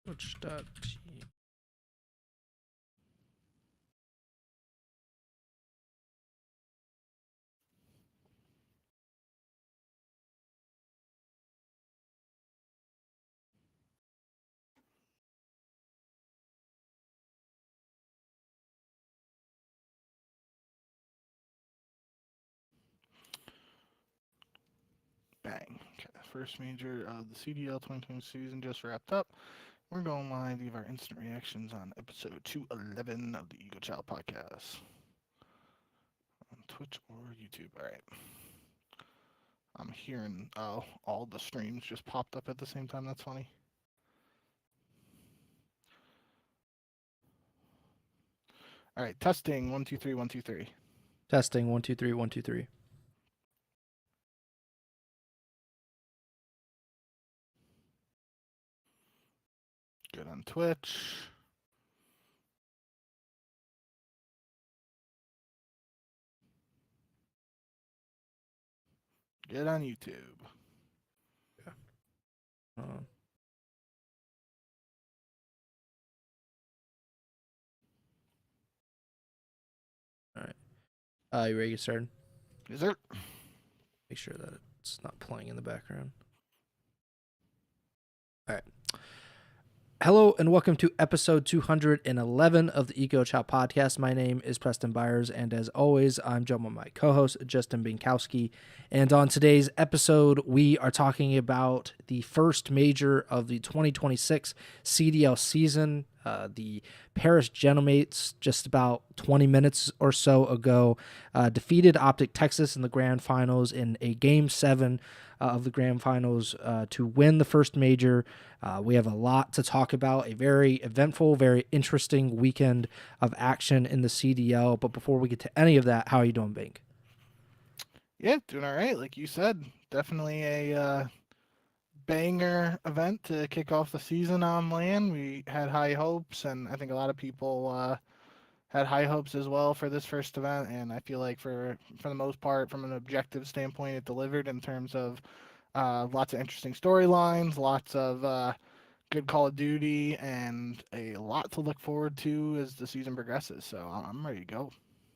Twitch.tv. Bang. Okay, first major of the CDL 2020 season just wrapped up. We're going live to give our instant reactions on episode 211 of the Ego Chall Podcast on Twitch or YouTube. All right. I'm hearing all the streams just popped up at the same time. That's funny. All right, testing 1 2 3 1 2 3. Testing 1 2 3 1 2 3. Good on Twitch. Good on YouTube. Yeah. All right. You ready to get started? Is there? Make sure that it's not playing in the background. All right. Hello and welcome to episode 211 of the Ego Chall Podcast. My name is Preston Byers, and as always, I'm joined by my co-host, Justin Binkowski. And on today's episode, we are talking about the first major of the 2026 CDL season. The Paris Genomates, just about 20 minutes or so ago, defeated OpTic Texas in the grand finals in a Game 7 of the grand finals to win the first major. We have a lot to talk about, a very eventful, very interesting weekend of action in the CDL. But before we get to any of that, how are you doing, Bink? Yeah, doing all right. Like you said, definitely a banger event to kick off the season on land. We had high hopes, and I think a lot of people had high hopes as well for this first event. And I feel like for the most part, from an objective standpoint, it delivered in terms of lots of interesting storylines, lots of good Call of Duty, and a lot to look forward to as the season progresses. So I'm ready to go.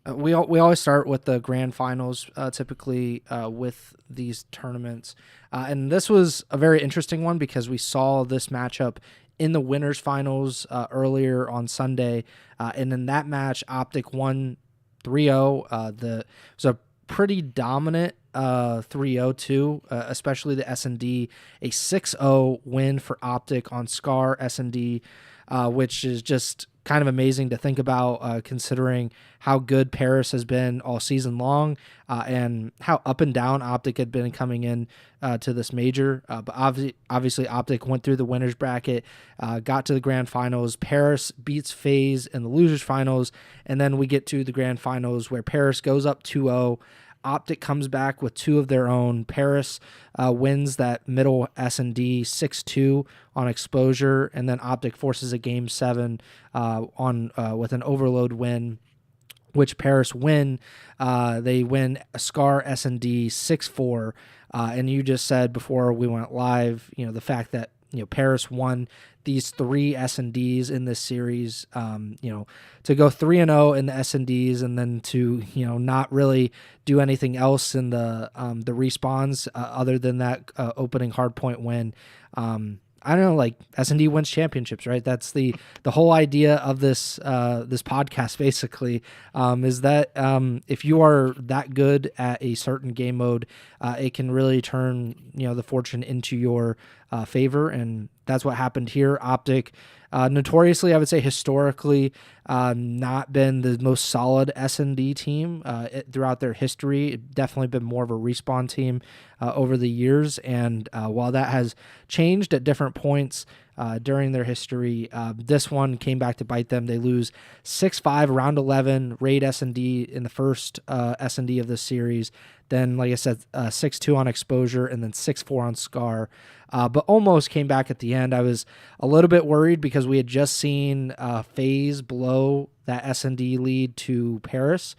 We always start with the grand finals, typically with these tournaments, and this was a very interesting one because we saw this matchup in the winners finals earlier on Sunday, and in that match, OpTic won 3-0. It was a pretty dominant 3-0 too, especially the S&D, a 6-0 win for OpTic on Scar S&D, which is just kind of amazing to think about considering how good Paris has been all season long and how up and down OpTic had been coming in to this major. But obviously OpTic went through the winners bracket, got to the grand finals. Paris beats FaZe in the losers finals, and then we get to the grand finals where Paris goes up 2-0. OpTic comes back with two of their own. Paris wins that middle S&D 6-2 on exposure, and then OpTic forces a Game 7 with an overload win, which Paris win. They win a Scar S&D 6-4, and you just said before we went live, the fact that Paris won these three S&Ds in this series, to go 3-0 in the S&Ds and then to, not really do anything else in the respawns other than that opening hardpoint win. I don't know, like S&D wins championships, right? That's the whole idea of this podcast, basically, is that if you are that good at a certain game mode, it can really turn the fortune into your favor, and that's what happened here. OpTic, notoriously, I would say historically, not been the most solid S&D team throughout their history. It definitely been more of a respawn team over the years, and while that has changed at different points during their history, this one came back to bite them. They lose 6-5 round 11 raid S&D in the first S&D of this series. Then, like I said, 6-2 on exposure, and then 6-4 on Scar. But almost came back at the end. I was a little bit worried because we had just seen FaZe blow that S&D lead to Paris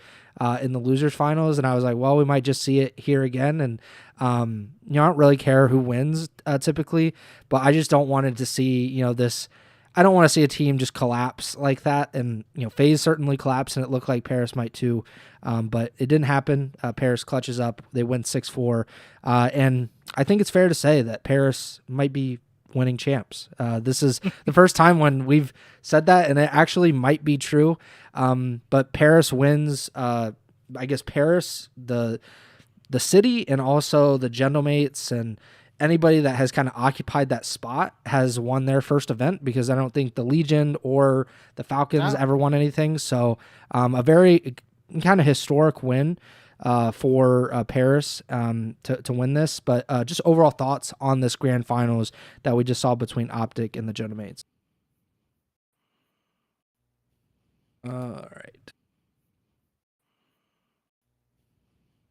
in the losers finals, and I was like, well, we might just see it here again. And I don't really care who wins typically, but I just don't want to see this I don't want to see a team just collapse like that. And, FaZe certainly collapsed, and it looked like Paris might too. But it didn't happen. Paris clutches up. They win 6-4. And I think it's fair to say that Paris might be winning champs. This is the first time when we've said that, and it actually might be true. But Paris wins, I guess Paris, the city, and also the Gentlemates and anybody that has kind of occupied that spot has won their first event, because I don't think the Legion or the Falcons ever won anything. So a very kind of historic win for Paris to win this. But just overall thoughts on this grand finals that we just saw between OpTic and the Gentlemates. All right.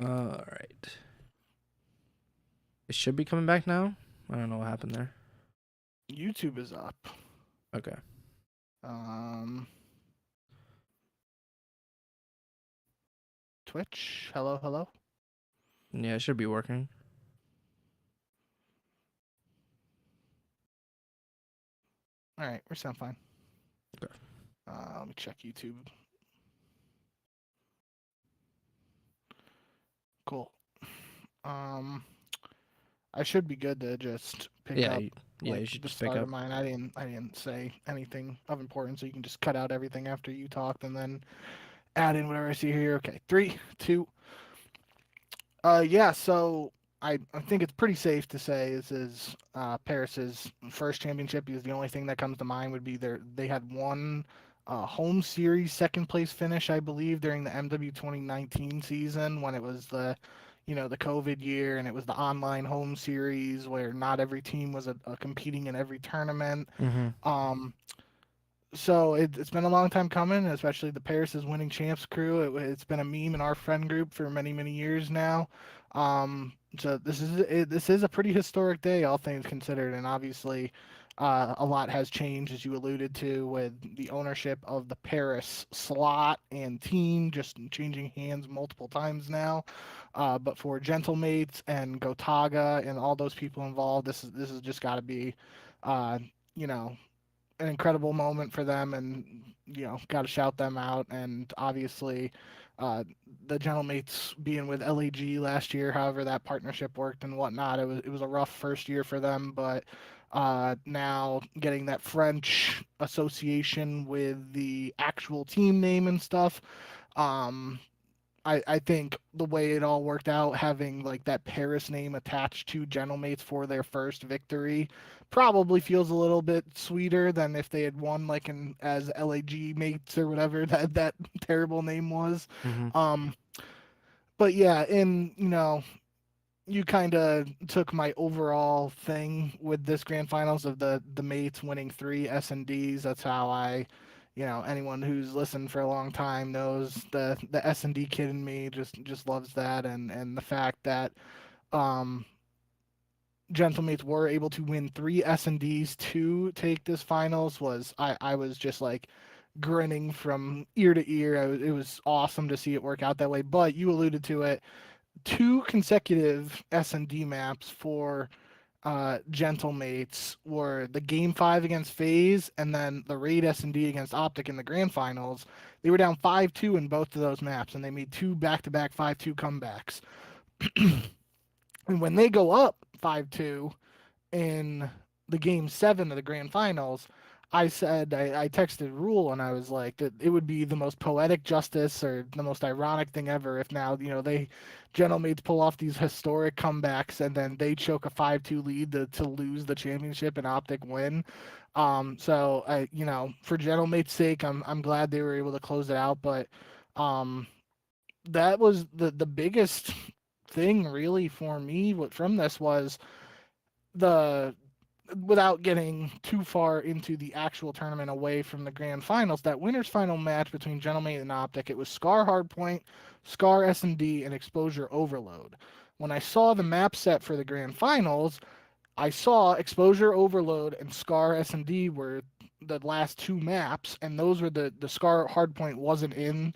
All right. It should be coming back now. I don't know what happened there. YouTube is up. Okay. Twitch. Hello. Yeah, it should be working. All right, we sound fine. Okay. Let me check YouTube. Cool. I should be good to just pick up. You should the just pick start up. of mine. I didn't say anything of importance, so you can just cut out everything after you talked and then add in whatever I see here. Okay, 3, 2. Yeah. So I think it's pretty safe to say this is Paris's first championship, because the only thing that comes to mind would be they had one home series second place finish, I believe, during the MW 2019 season, when it was the COVID year, and it was the online home series where not every team was competing in every tournament. Mm-hmm. So it's been a long time coming, especially the Paris' winning champs crew. It's been a meme in our friend group for many, many years now. So this is a pretty historic day, all things considered, and obviously a lot has changed, as you alluded to, with the ownership of the Paris slot and team just changing hands multiple times now. But for Gentlemates and Gotaga and all those people involved, this has just got to be, you know, an incredible moment for them, and got to shout them out. And obviously the Gentlemates being with LAG last year, however that partnership worked and whatnot, it was a rough first year for them, but now getting that French association with the actual team name and stuff, I think the way it all worked out, having like that Paris name attached to Gentlemates for their first victory, probably feels a little bit sweeter than if they had won like as LAG mates or whatever that terrible name was. Mm-hmm. But yeah, and you kind of took my overall thing with this grand finals of the mates winning 3 S&Ds. That's how anyone who's listened for a long time knows the S&D kid in me just loves that, and the fact that Gentlemates were able to win 3 S&Ds to take this finals was I was just like grinning from ear to ear. It was awesome to see it work out that way. But you alluded to it, 2 consecutive S&D maps for Gentlemates were the Game 5 against FaZe, and then the Raid S&D against OpTic in the grand finals. They were down 5-2 in both of those maps, and they made 2 back-to-back 5-2 comebacks. And when they go up 5-2 in the Game 7 of the grand finals, I said, I texted Rule, and I was like, that it would be the most poetic justice or the most ironic thing ever if now, they Gentlemates pull off these historic comebacks and then they choke a 5-2 lead to lose the championship and OpTic win. So for Gentlemates' sake, I'm glad they were able to close it out. But that was the biggest thing really for me from this was the without getting too far into the actual tournament away from the grand finals, that winners final match between Gentleman and OpTic, it was Scar Hardpoint, Scar S&D, and Exposure Overload. When I saw the map set for the grand finals, I saw Exposure Overload and Scar S&D were the last 2 maps, and those were the Scar Hardpoint wasn't in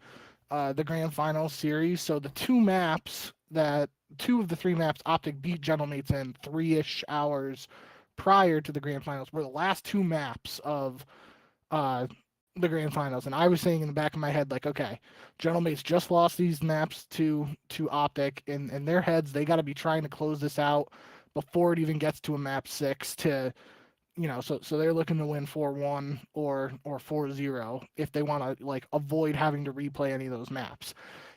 the grand finals series. So the 2 maps that 2 of the 3 maps OpTic beat Gentlemates in 3-ish hours prior to the grand finals were the last two maps of uh, the grand finals, and I was saying in the back of my head, like, okay, Gentleman's just lost these maps to OpTic, and in their heads, they got to be trying to close this out before it even gets to a map 6 to, so they're looking to win 4-1 or 4-0 if they want to like avoid having to replay any of those maps.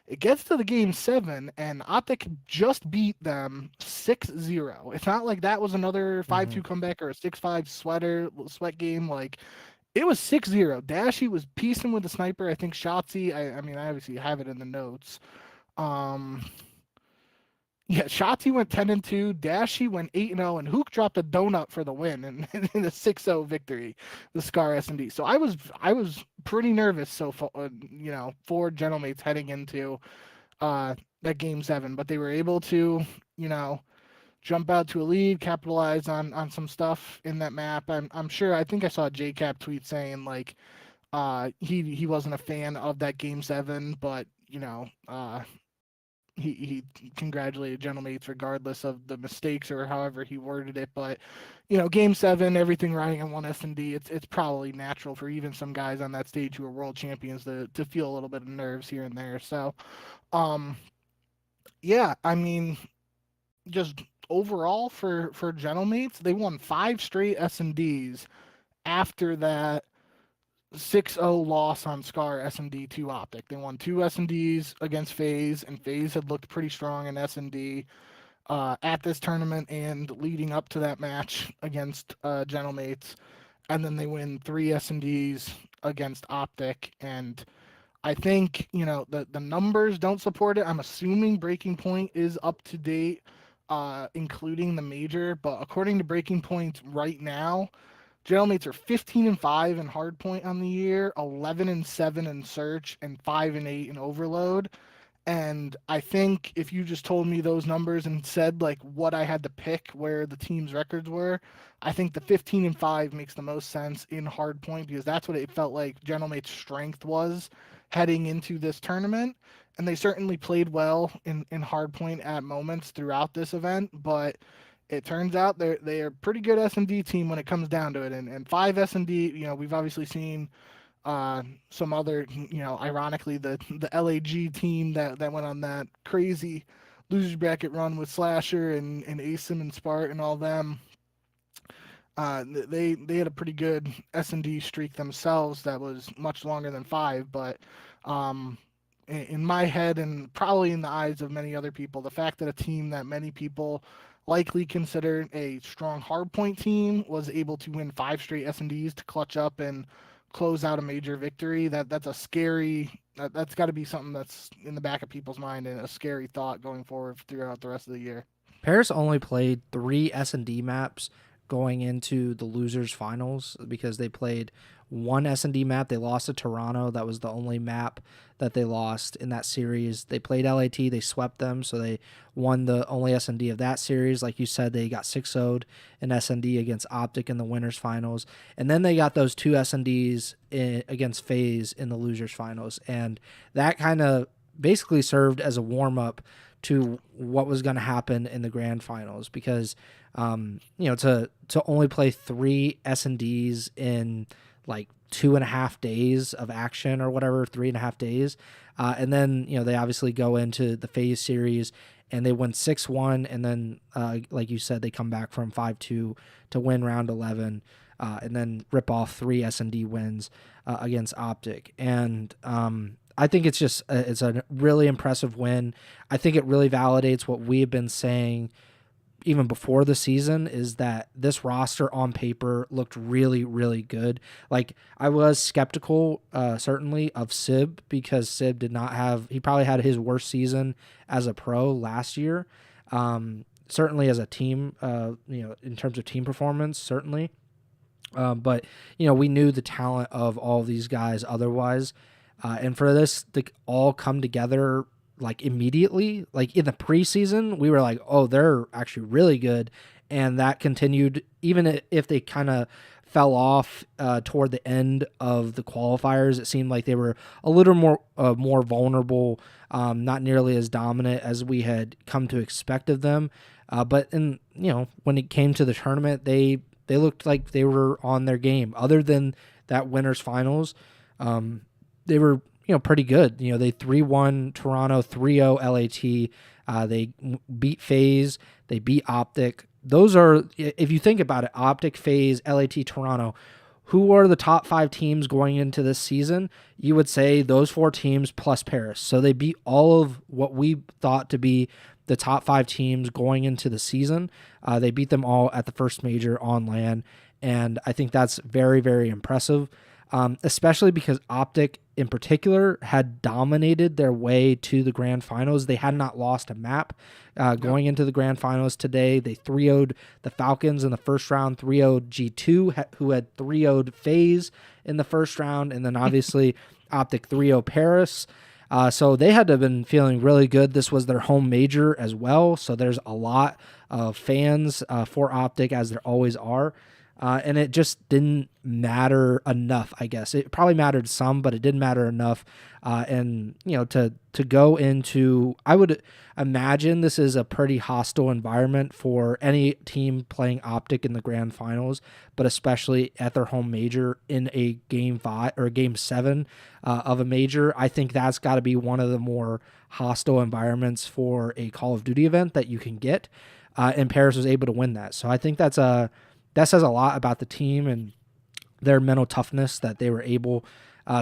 It gets to the game 7, and OpTic just beat them 6-0. It's not like that was another 5-2 comeback or a 6-5 sweat game. Like, it was 6-0. Dashy was piecing with the sniper. I think Shotzi, I mean, I obviously have it in the notes. Yeah, Shotzi went 10-2, Dashy went 8-0, and Hook dropped a donut for the win in the 6-0 victory, the Scar S&D. So I was pretty nervous for Gentlemates heading into that game 7, but they were able to, jump out to a lead, capitalize on some stuff in that map. I'm sure, I think I saw a JCap tweet saying like he wasn't a fan of that game 7, but he congratulated Gentlemates regardless of the mistakes or however he worded it. But game 7, everything riding on one S&D, it's probably natural for even some guys on that stage who are world champions to feel a little bit of nerves here and there. So yeah, I mean, just overall for Gentlemates, they won 5 straight S&Ds after that 6-0 loss on Scar S&D to OpTic. They won 2 S&Ds against FaZe, and FaZe had looked pretty strong in S&D at this tournament and leading up to that match against Gentlemates. And then they win 3 S&Ds against OpTic, and I think, the numbers don't support it. I'm assuming Breaking Point is up to date, including the major, but according to Breaking Point right now, Gentlemates are 15-5 in hardpoint on the year, 11-7 in search, and 5-8 in overload. And I think if you just told me those numbers and said like what I had to pick where the team's records were, I think the 15-5 makes the most sense in hardpoint, because that's what it felt like Gentlemates' strength was heading into this tournament. And they certainly played well in hardpoint at moments throughout this event, but it turns out they are a pretty good S&D team when it comes down to it. And 5 S&D, we've obviously seen some other, ironically, the LAG team that went on that crazy losers bracket run with Slasher and Asim and Spart and all them. They had a pretty good S&D streak themselves that was much longer than 5, but in my head and probably in the eyes of many other people, the fact that a team that many people likely considered a strong hardpoint team was able to win 5 straight S&Ds to clutch up and close out a major victory, that's a scary, that's got to be something that's in the back of people's mind and a scary thought going forward throughout the rest of the year. Paris only played 3 S&D maps going into the losers finals because they played 1 S&D map. They lost to Toronto. That was the only map that they lost in that series. They played LAT. They swept them, so they won the only S&D of that series. Like you said, they got 6-0'd in S&D against OpTic in the winners finals. And then they got those 2 S&Ds against FaZe in the losers finals. And that kind of basically served as a warm-up to what was going to happen in the grand finals, because to only play 3 S&Ds in like 2.5 days of action or whatever, 3.5 days, and then they obviously go into the FaZe series and they win 6-1, and then like you said, they come back from 5-2 to win round 11, and then rip off 3 S&D wins against OpTic. And I think it's just it's a really impressive win. I think it really validates what we have been saying even before the season, is that this roster on paper looked really, really good. Like, I was skeptical, certainly, of Sib, because Sib he probably had his worst season as a pro last year. Certainly as a team, in terms of team performance, certainly. But, we knew the talent of all these guys otherwise. And for this to all come together like immediately, like in the preseason, we were like, oh, they're actually really good. And that continued, even if they kind of fell off toward the end of the qualifiers. It seemed like they were a little more vulnerable, not nearly as dominant as we had come to expect of them. But when it came to the tournament, they looked like they were on their game. Other than that winners finals, they were pretty good. They 3-1 Toronto, 3-0 LAT. They beat FaZe. They beat OpTic. Those are, if you think about it, OpTic, FaZe, LAT, Toronto. Who are the top 5 teams going into this season? You would say those 4 teams plus Paris. So they beat all of what we thought to be the top 5 teams going into the season. They beat them all at the first major on LAN, and I think that's very, very impressive, especially because OpTic in particular had dominated their way to the grand finals. They had not lost a map going into the grand finals today. They 3-0'd the Falcons in the first round, 3-0'd G2, who had 3-0'd FaZe in the first round, and then obviously OpTic 3-0 Paris. So they had to have been feeling really good. This was their home major as well, so there's a lot of fans for OpTic, as there always are. And it just didn't matter enough, I guess. It probably mattered some, but it didn't matter enough. And, to go into, I would imagine this is a pretty hostile environment for any team playing OpTic in the grand finals, but especially at their home major in a game 5 or game 7 of a major. I think that's got to be one of the more hostile environments for a Call of Duty event that you can get. And Paris was able to win that. So I think that says a lot about the team and their mental toughness, that they were able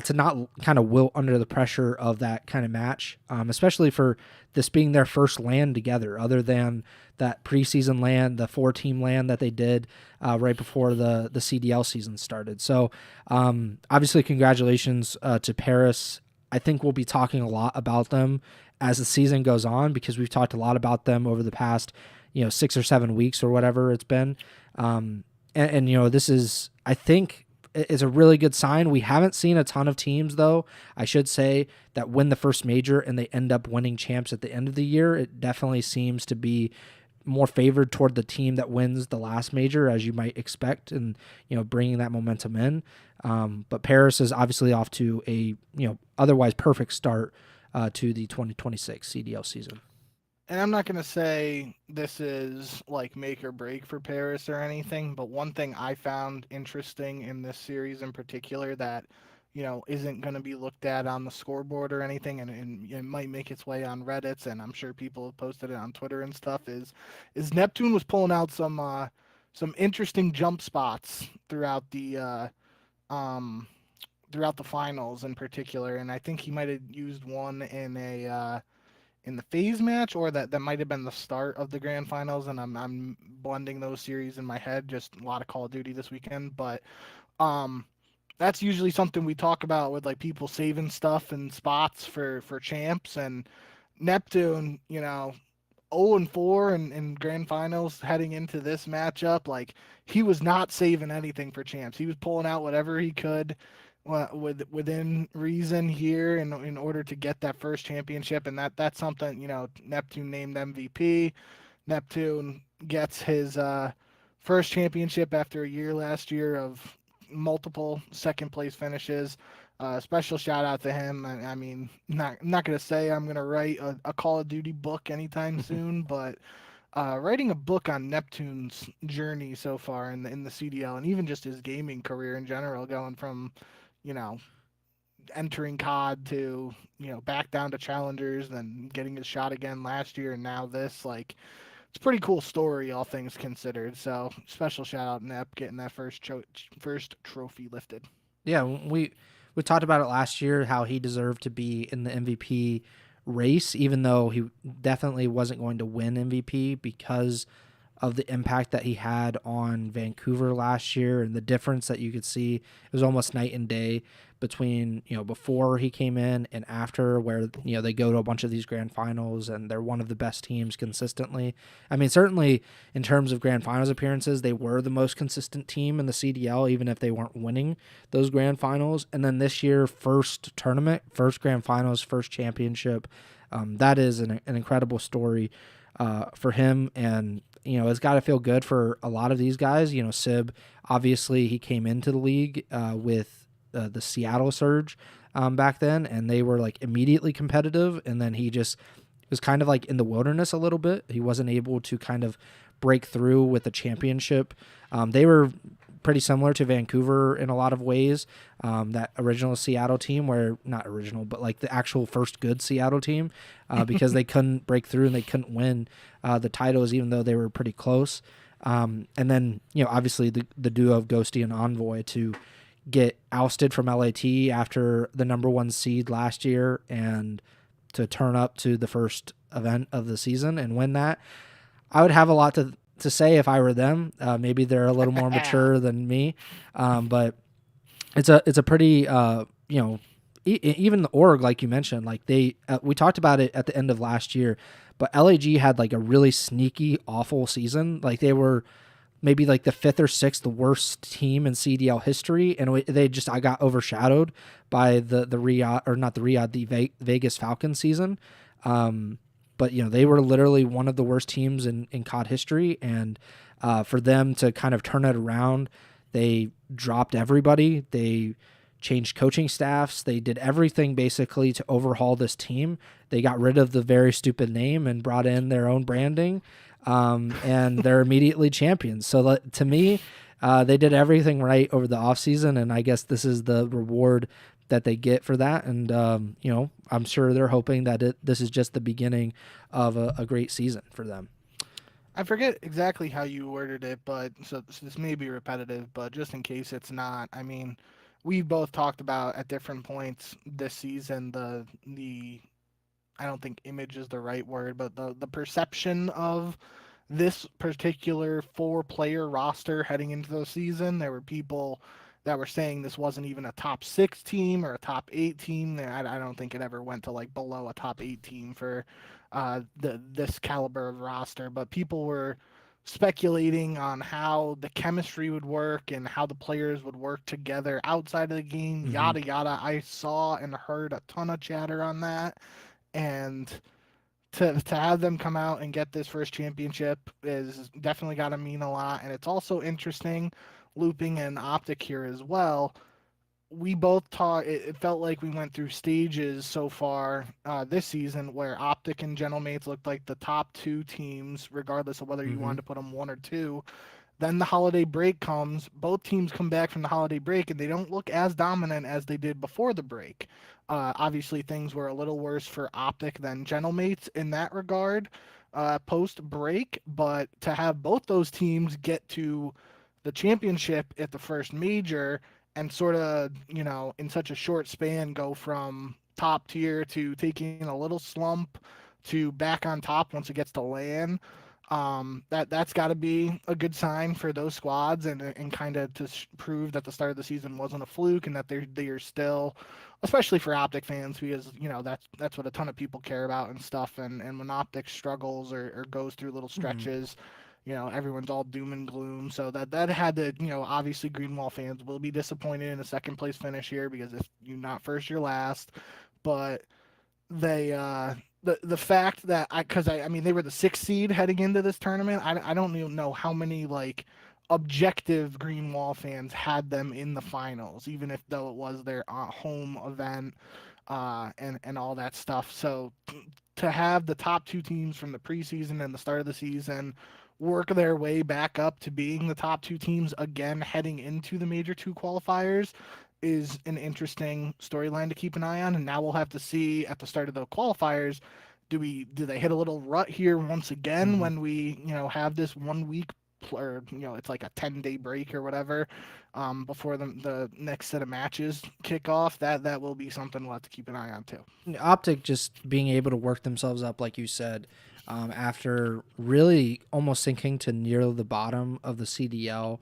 to not kind of wilt under the pressure of that kind of match, especially for this being their first LAN together, other than that preseason LAN, the 4-team LAN that they did right before the CDL season started. So obviously congratulations to Paris. I think we'll be talking a lot about them as the season goes on, because we've talked a lot about them over the past 6 or 7 weeks or whatever it's been. And this is, I think, is a really good sign. We haven't seen a ton of teams, though, I should say, that win the first major and they end up winning champs at the end of the year. It definitely seems to be more favored toward the team that wins the last major, as you might expect, and bringing that momentum in. But Paris is obviously off to a otherwise perfect start to the 2026 CDL season. And I'm not going to say this is like make or break for Paris or anything, but one thing I found interesting in this series in particular that, isn't going to be looked at on the scoreboard or anything, and it might make its way on Reddit, and I'm sure people have posted it on Twitter and stuff, is NEPTUNE was pulling out some interesting jump spots throughout the finals in particular, and I think he might have used one in the FaZe match, or that might have been the start of the grand finals, and I'm blending those series in my head. Just a lot of Call of Duty this weekend, but that's usually something we talk about with like people saving stuff and spots for champs. And NEPTUNE, 0-4 in grand finals heading into this matchup, like he was not saving anything for champs. He was pulling out whatever he could within reason here in order to get that first championship, and that's something NEPTUNE named MVP. NEPTUNE gets his first championship after a year last year of multiple second place finishes. Special shout out to him. I mean, not gonna say I'm gonna write a Call of Duty book anytime soon, but writing a book on NEPTUNE's journey so far in the CDL, and even just his gaming career in general, going from entering COD to back down to challengers, then getting his shot again last year, and now this, like, it's a pretty cool story, all things considered. So special shout out Nep getting that first trophy lifted. Yeah, we talked about it last year, how he deserved to be in the MVP race, even though he definitely wasn't going to win MVP because of the impact that he had on Vancouver last year, and the difference that you could see. It was almost night and day between before he came in and after, where they go to a bunch of these grand finals and they're one of the best teams consistently. I mean, certainly in terms of grand finals appearances, they were the most consistent team in the CDL, even if they weren't winning those grand finals. And then this year, first tournament, first grand finals, first championship. That is an incredible story for him, and it's got to feel good for a lot of these guys. Sib, obviously he came into the league with the Seattle Surge back then, and they were like immediately competitive, and then he just was kind of like in the wilderness a little bit. He wasn't able to kind of break through with the championship. They were pretty similar to Vancouver in a lot of ways. That original Seattle team, where not original, but like the actual first good Seattle team, because they couldn't break through and they couldn't win the titles, even though they were pretty close. And then, obviously the duo of Ghosty and Envoy to get ousted from LAT after the number 1 seed last year and to turn up to the first event of the season and win that. I would have a lot to say if I were them. Maybe they're a little more mature than me, but it's a pretty even the org, like you mentioned, like we talked about it at the end of last year, but LAG had like a really sneaky, awful season. Like they were maybe like the 5th or 6th worst team in CDL history, and I got overshadowed by the Vegas Falcons season. But they were literally one of the worst teams in COD history, and for them to kind of turn it around, they dropped everybody. They changed coaching staffs. They did everything basically to overhaul this team. They got rid of the very stupid name and brought in their own branding, and they're immediately champions. So to me, they did everything right over the offseason, and I guess this is the reward that they get for that. And, I'm sure they're hoping that this is just the beginning of a great season for them. I forget exactly how you worded it, but so this may be repetitive, but just in case it's not, I mean, we've both talked about at different points this season, the I don't think image is the right word, but the perception of this particular 4-player roster heading into the season. There were people that were saying this wasn't even a top 6 team or a top 8 team. I don't think it ever went to like below a top 8 team for this caliber of roster, but people were speculating on how the chemistry would work and how the players would work together outside of the game, yada yada. I saw and heard a ton of chatter on that, and to have them come out and get this first championship is definitely got to mean a lot. And it's also interesting, looping in OpTic here as well. We both it felt like we went through stages so far this season where OpTic and GentleMates looked like the top 2 teams, regardless of whether you wanted to put them 1 or 2. Then the holiday break comes. Both teams come back from the holiday break, and they don't look as dominant as they did before the break. Obviously, things were a little worse for OpTic than GentleMates in that regard post-break, but to have both those teams get to the championship at the first major and sort of, in such a short span go from top tier to taking a little slump to back on top once it gets to LAN, that's got to be a good sign for those squads and kind of to prove that the start of the season wasn't a fluke and that they are still, especially for OpTic fans, because that's what a ton of people care about and stuff. And when OpTic struggles or goes through little stretches, everyone's all doom and gloom. So that had to, obviously Greenwall fans will be disappointed in a second place finish here, because if you're not first, you're last. But they the fact that I mean they were the 6th seed heading into this tournament. I don't even know how many like objective Greenwall fans had them in the finals, even if though it was their home event and all that stuff. So to have the top 2 teams from the preseason and the start of the season work their way back up to being the top 2 teams again heading into the Major 2 qualifiers is an interesting storyline to keep an eye on. And now we'll have to see at the start of the qualifiers, do they hit a little rut here once again when we have this 1 week or it's like a 10-day break or whatever before the next set of matches kick off. That will be something we'll have to keep an eye on too. OpTic just being able to work themselves up, like you said, after really almost sinking to near the bottom of the CDL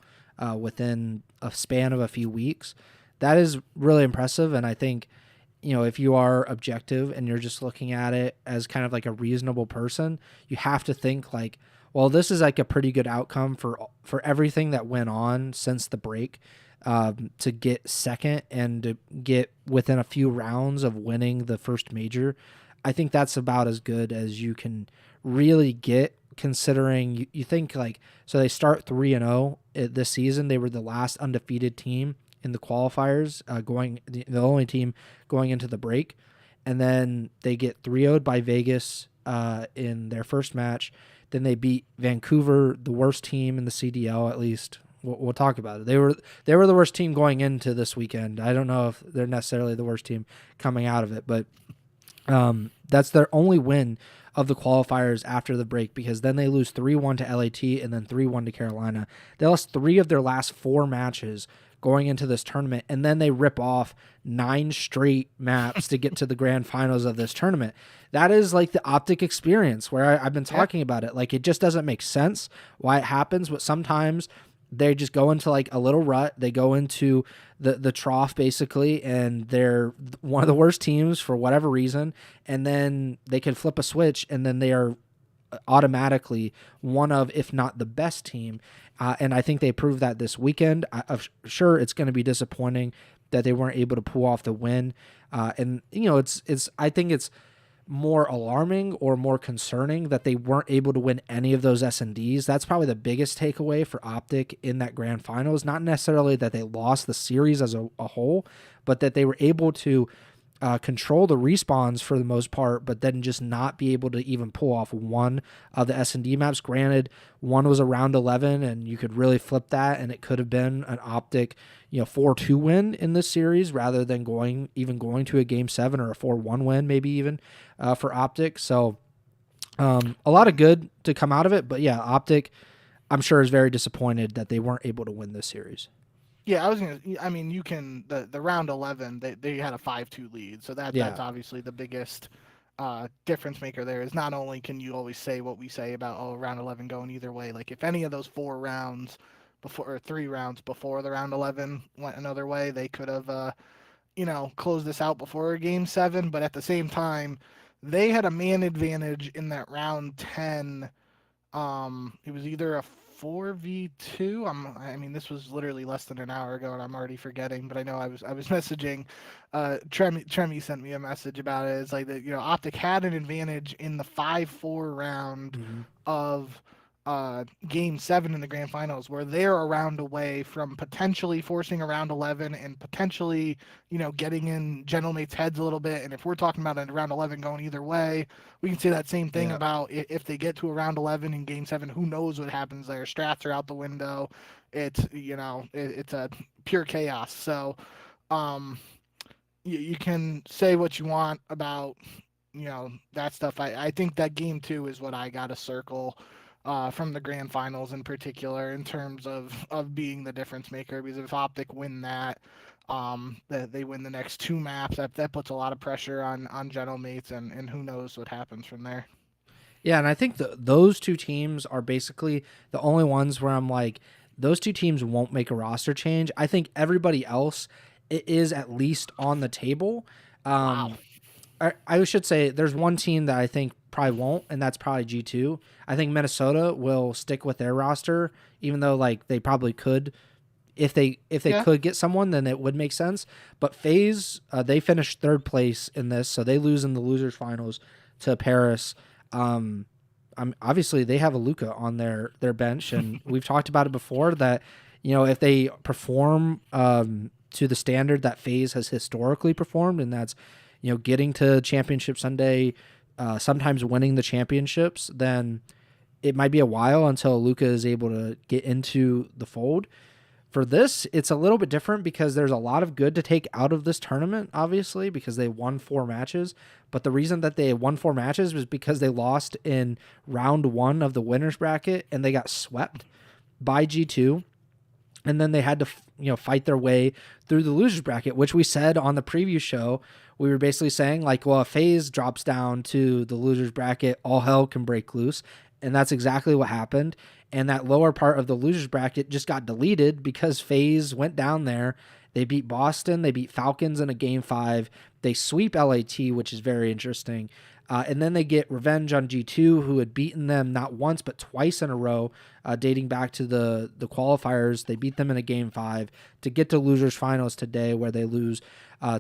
within a span of a few weeks. That is really impressive, and I think, if you are objective and you're just looking at it as kind of like a reasonable person, you have to think like, well, this is like a pretty good outcome for everything that went on since the break, to get second and to get within a few rounds of winning the first major. I think that's about as good as you can really get, considering you think like, so they start 3-0 this season. They were the last undefeated team in the qualifiers, the only team going into the break, and then they get 3-0'd by Vegas in their first match. Then they beat Vancouver, the worst team in the CDL, at least. We'll talk about it. They were the worst team going into this weekend. I don't know if they're necessarily the worst team coming out of it, but that's their only win of the qualifiers after the break, because then they lose 3-1 to LAT and then 3-1 to Carolina. They lost 3 of their last 4 matches going into this tournament, and then they rip off 9 straight maps to get to the grand finals of this tournament. That is like the OpTic experience where I've been talking about it. Like, it just doesn't make sense why it happens, but sometimes they just go into like a little rut. They go into the trough basically, and they're one of the worst teams for whatever reason, and then they can flip a switch, and then they are automatically one of, if not the best team. And I think they proved that this weekend. I'm sure it's going to be disappointing that they weren't able to pull off the win. And I think it's more alarming or more concerning that they weren't able to win any of those S&Ds. That's probably the biggest takeaway for OpTic in that grand finals. Not necessarily that they lost the series as a whole, but that they were able to control the respawns for the most part, but then just not be able to even pull off one of the S&D maps. Granted, one was a round 11, and you could really flip that, and it could have been an OpTic 4-2 win in this series rather than going to a game 7 or a 4-1 win, maybe even for OpTic. So a lot of good to come out of it, but yeah, OpTic, I'm sure, is very disappointed that they weren't able to win this series. Yeah, you can, the round 11, they had a 5-2 lead, so that's obviously the biggest difference maker there. Is not only can you always say what we say about round 11 going either way, like if any of those 4 rounds before, or 3 rounds before the round 11 went another way, they could have closed this out before game 7, but at the same time, they had a man advantage in that round 10. It was either a 4v2. This was literally less than an hour ago, and I'm already forgetting. But I know I was messaging. Tremi sent me a message about it. It's like that. OpTic had an advantage in the 5-4 round of game 7 in the grand finals, where they're a round away from potentially forcing a round 11 and potentially getting in Gentlemate's heads a little bit. And if we're talking about a round 11 going either way, we can say that same thing about if they get to a round 11 in game 7, who knows what happens there. Strats are out the window. It's it's a pure chaos. So you can say what you want about that stuff. I think that game 2 is what I got to circle from the grand finals in particular, in terms of being the difference maker, because if OpTic win that they win the next 2 maps, that puts a lot of pressure on Gentlemates, and who knows what happens from there. Yeah, and I think those 2 teams are basically the only ones where I'm like, those 2 teams won't make a roster change. I think everybody else is at least on the table. Wow. I should say there's one team that I think probably won't, and that's probably G2. I think Minnesota will stick with their roster, even though like they probably could. If they could get someone, then it would make sense. But FaZe, they finished 3rd place in this, so they lose in the losers finals to Paris. Obviously they have a Luka on their bench, and we've talked about it before that if they perform to the standard that FaZe has historically performed, and that's getting to Championship Sunday, sometimes winning the championships, then it might be a while until Luka is able to get into the fold. For this, it's a little bit different because there's a lot of good to take out of this tournament, obviously, because they won 4 matches. But the reason that they won 4 matches was because they lost in round 1 of the winners bracket, and they got swept by G2. And then they had to fight their way through the losers bracket, which we said on the preview show. We were basically saying, like, well, if FaZe drops down to the losers bracket, all hell can break loose. And that's exactly what happened. And that lower part of the losers bracket just got deleted because FaZe went down there. They beat Boston. They beat Falcons in a game 5. They sweep LAT, which is very interesting. And then they get revenge on G2, who had beaten them not once but twice in a row, dating back to the qualifiers. They beat them in a game 5 to get to losers finals today, where they lose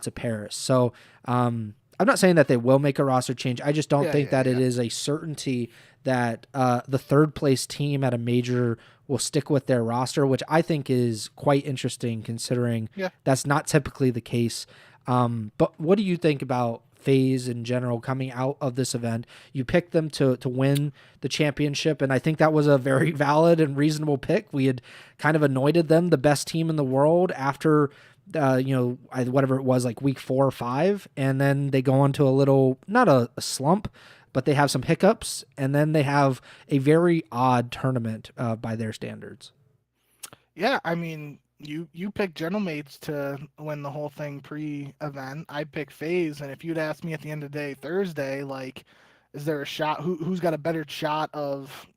to Paris. So I'm not saying that they will make a roster change. I just don't think that it is a certainty that the 3rd place team at a major will stick with their roster, which I think is quite interesting considering that's not typically the case. But what do you think about FaZe in general coming out of this event. You picked them to win the championship, and I think that was a very valid and reasonable pick. We had kind of anointed them the best team in the world after whatever it was, like week 4 or 5, and then they go into a little, not a slump, but they have some hiccups, and then they have a very odd tournament by their standards. Yeah, I mean, you picked General Mates to win the whole thing pre-event. I picked FaZe, and if you'd asked me at the end of the day Thursday, like, is there a shot? Who's got a better shot of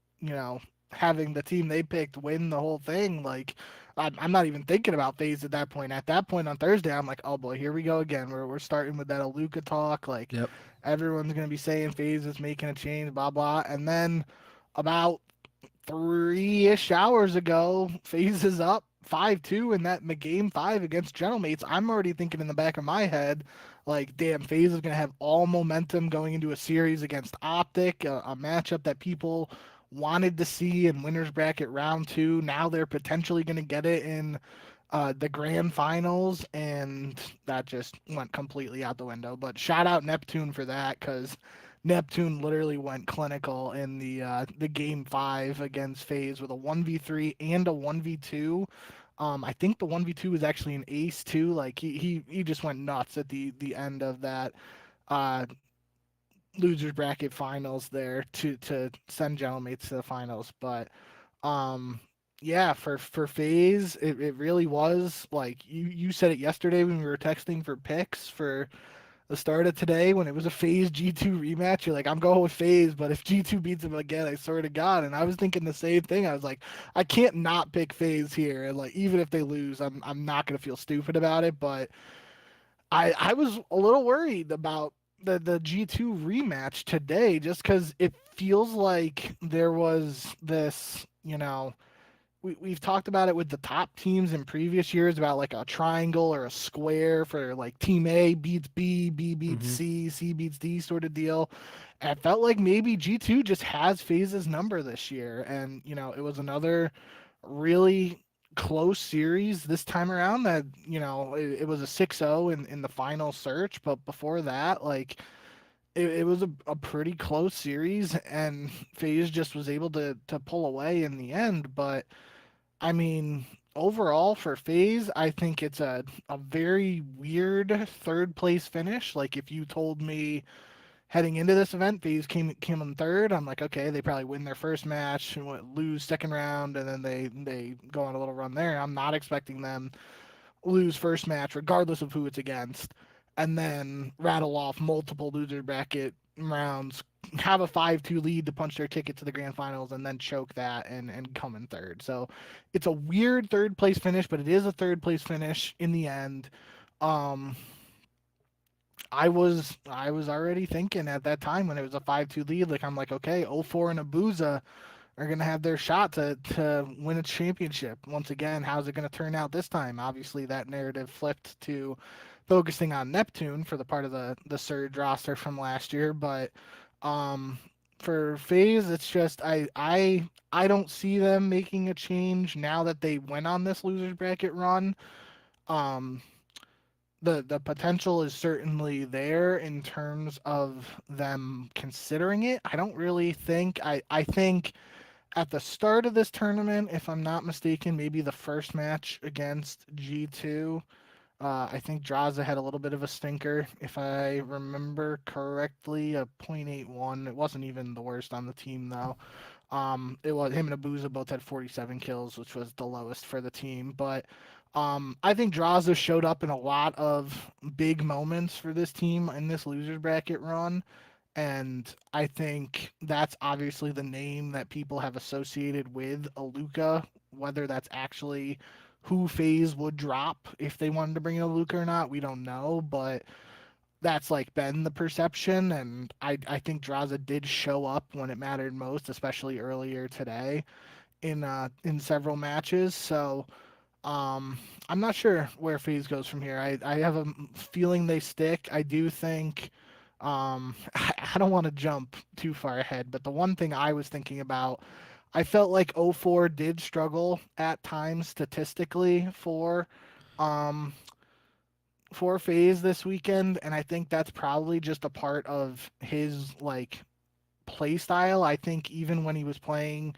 having the team they picked win the whole thing? Like, I'm not even thinking about FaZe at that point. At that point on Thursday, I'm like, oh boy, here we go again. We're starting with that Aluka talk. Like, Yep. everyone's gonna be saying FaZe is making a change, blah blah, and then about 3-ish hours ago, FaZe is up 5-2 in that game 5 against General Mates. I'm already thinking in the back of my head, like, damn, FaZe is going to have all momentum going into a series against OpTic, a matchup that people wanted to see in winners bracket round 2. Now they're potentially going to get it in the grand finals, and that just went completely out the window. But shout out NEPTUNE for that, because NEPTUNE literally went clinical in the game 5 against FaZe with a 1v3 and a 1v2. I think the 1v2 was actually an ace too. Like, he just went nuts at the end of that uh, losers bracket finals there to send General Mates to the finals. But um, yeah, for FaZe, it really was like you said it yesterday when we were texting for picks for the start of today when it was a FaZe G2 rematch. You're like, I'm going with FaZe, but if G2 beats him again, I swear to God. And I was thinking the same thing. I was like, I can't not pick FaZe here. And like, even if they lose, I'm not gonna feel stupid about it. But I was a little worried about the G2 rematch today, just because it feels like there was this, we've talked about it with the top teams in previous years about like a triangle or a square for like team A beats B, B beats C, C beats D sort of deal. And it felt like maybe G2 just has FaZe's number this year. And, it was another really close series this time around that, it was a 6-0 in the final search. But before that, like, it was a pretty close series, and FaZe just was able to pull away in the end. But I mean, overall for FaZe, I think it's a very weird third place finish. Like, if you told me heading into this event, FaZe came in third, I'm like, okay, they probably win their first match and lose second round, and then they go on a little run there. I'm not expecting them lose first match, regardless of who it's against, and then rattle off multiple loser bracket rounds, have a 5-2 lead to punch their ticket to the grand finals, and then choke that and come in third. So it's a weird third place finish, but it is a third place finish in the end. Um, I was already thinking at that time when it was a 5-2 lead, like, I'm like, okay, 0-4 and Abuza are going to have their shot to win a championship. Once again, how's it going to turn out this time? Obviously, that narrative flipped to focusing on NEPTUNE for the part of the Surge roster from last year. But um, for FaZe, it's just I don't see them making a change now that they went on this losers bracket run. Um, the potential is certainly there in terms of them considering it. I don't really think I think at the start of this tournament, if I'm not mistaken, maybe the first match against G2, I think Draza had a little bit of a stinker, if I remember correctly, a .81. It wasn't even the worst on the team, though. It was him and Abuza both had 47 kills, which was the lowest for the team. But I think Draza showed up in a lot of big moments for this team in this losers bracket run. And I think that's obviously the name that people have associated with Aluka, whether that's actually who FaZe would drop if they wanted to bring in Aluka or not, we don't know. But that's like been the perception, and I think Draza did show up when it mattered most, especially earlier today in several matches. So I'm not sure where FaZe goes from here. I have a feeling they stick. I do think I don't want to jump too far ahead, but the one thing I was thinking about, I felt like 0-4 did struggle at times statistically for um for FaZe this weekend, and I think that's probably just a part of his like play style. I think even when he was playing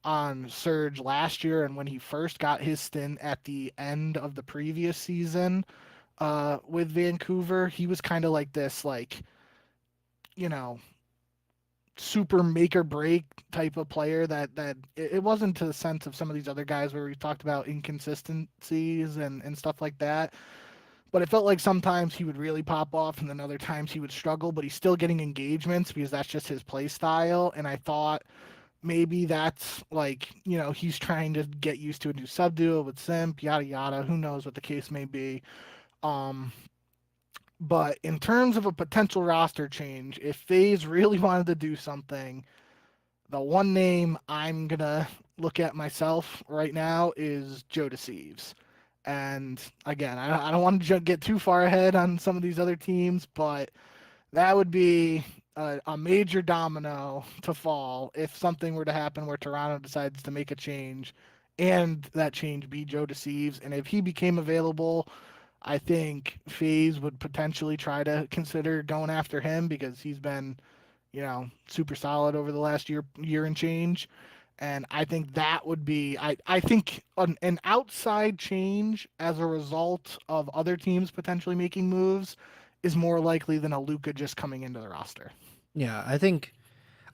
on Surge last year and when he first got his stint at the end of the previous season with Vancouver, he was kind of like this, like, you know, super make or break type of player that it wasn't to the sense of some of these other guys where we talked about inconsistencies and stuff like that. But it felt like sometimes he would really pop off and then other times he would struggle, but he's still getting engagements because that's just his play style. And I thought maybe that's like, he's trying to get used to a new sub duo with Simp, yada yada. Who knows what the case may be. Um, but in terms of a potential roster change, if FaZe really wanted to do something, the one name I'm gonna look at myself right now is Joe Deceives. And again, I don't want to get too far ahead on some of these other teams, but that would be a major domino to fall if something were to happen where Toronto decides to make a change and that change be Joe Deceives. And if he became available, I think FaZe would potentially try to consider going after him because he's been, super solid over the last year and change. And I think that would be, I think an outside change as a result of other teams potentially making moves is more likely than a Luka just coming into the roster. Yeah,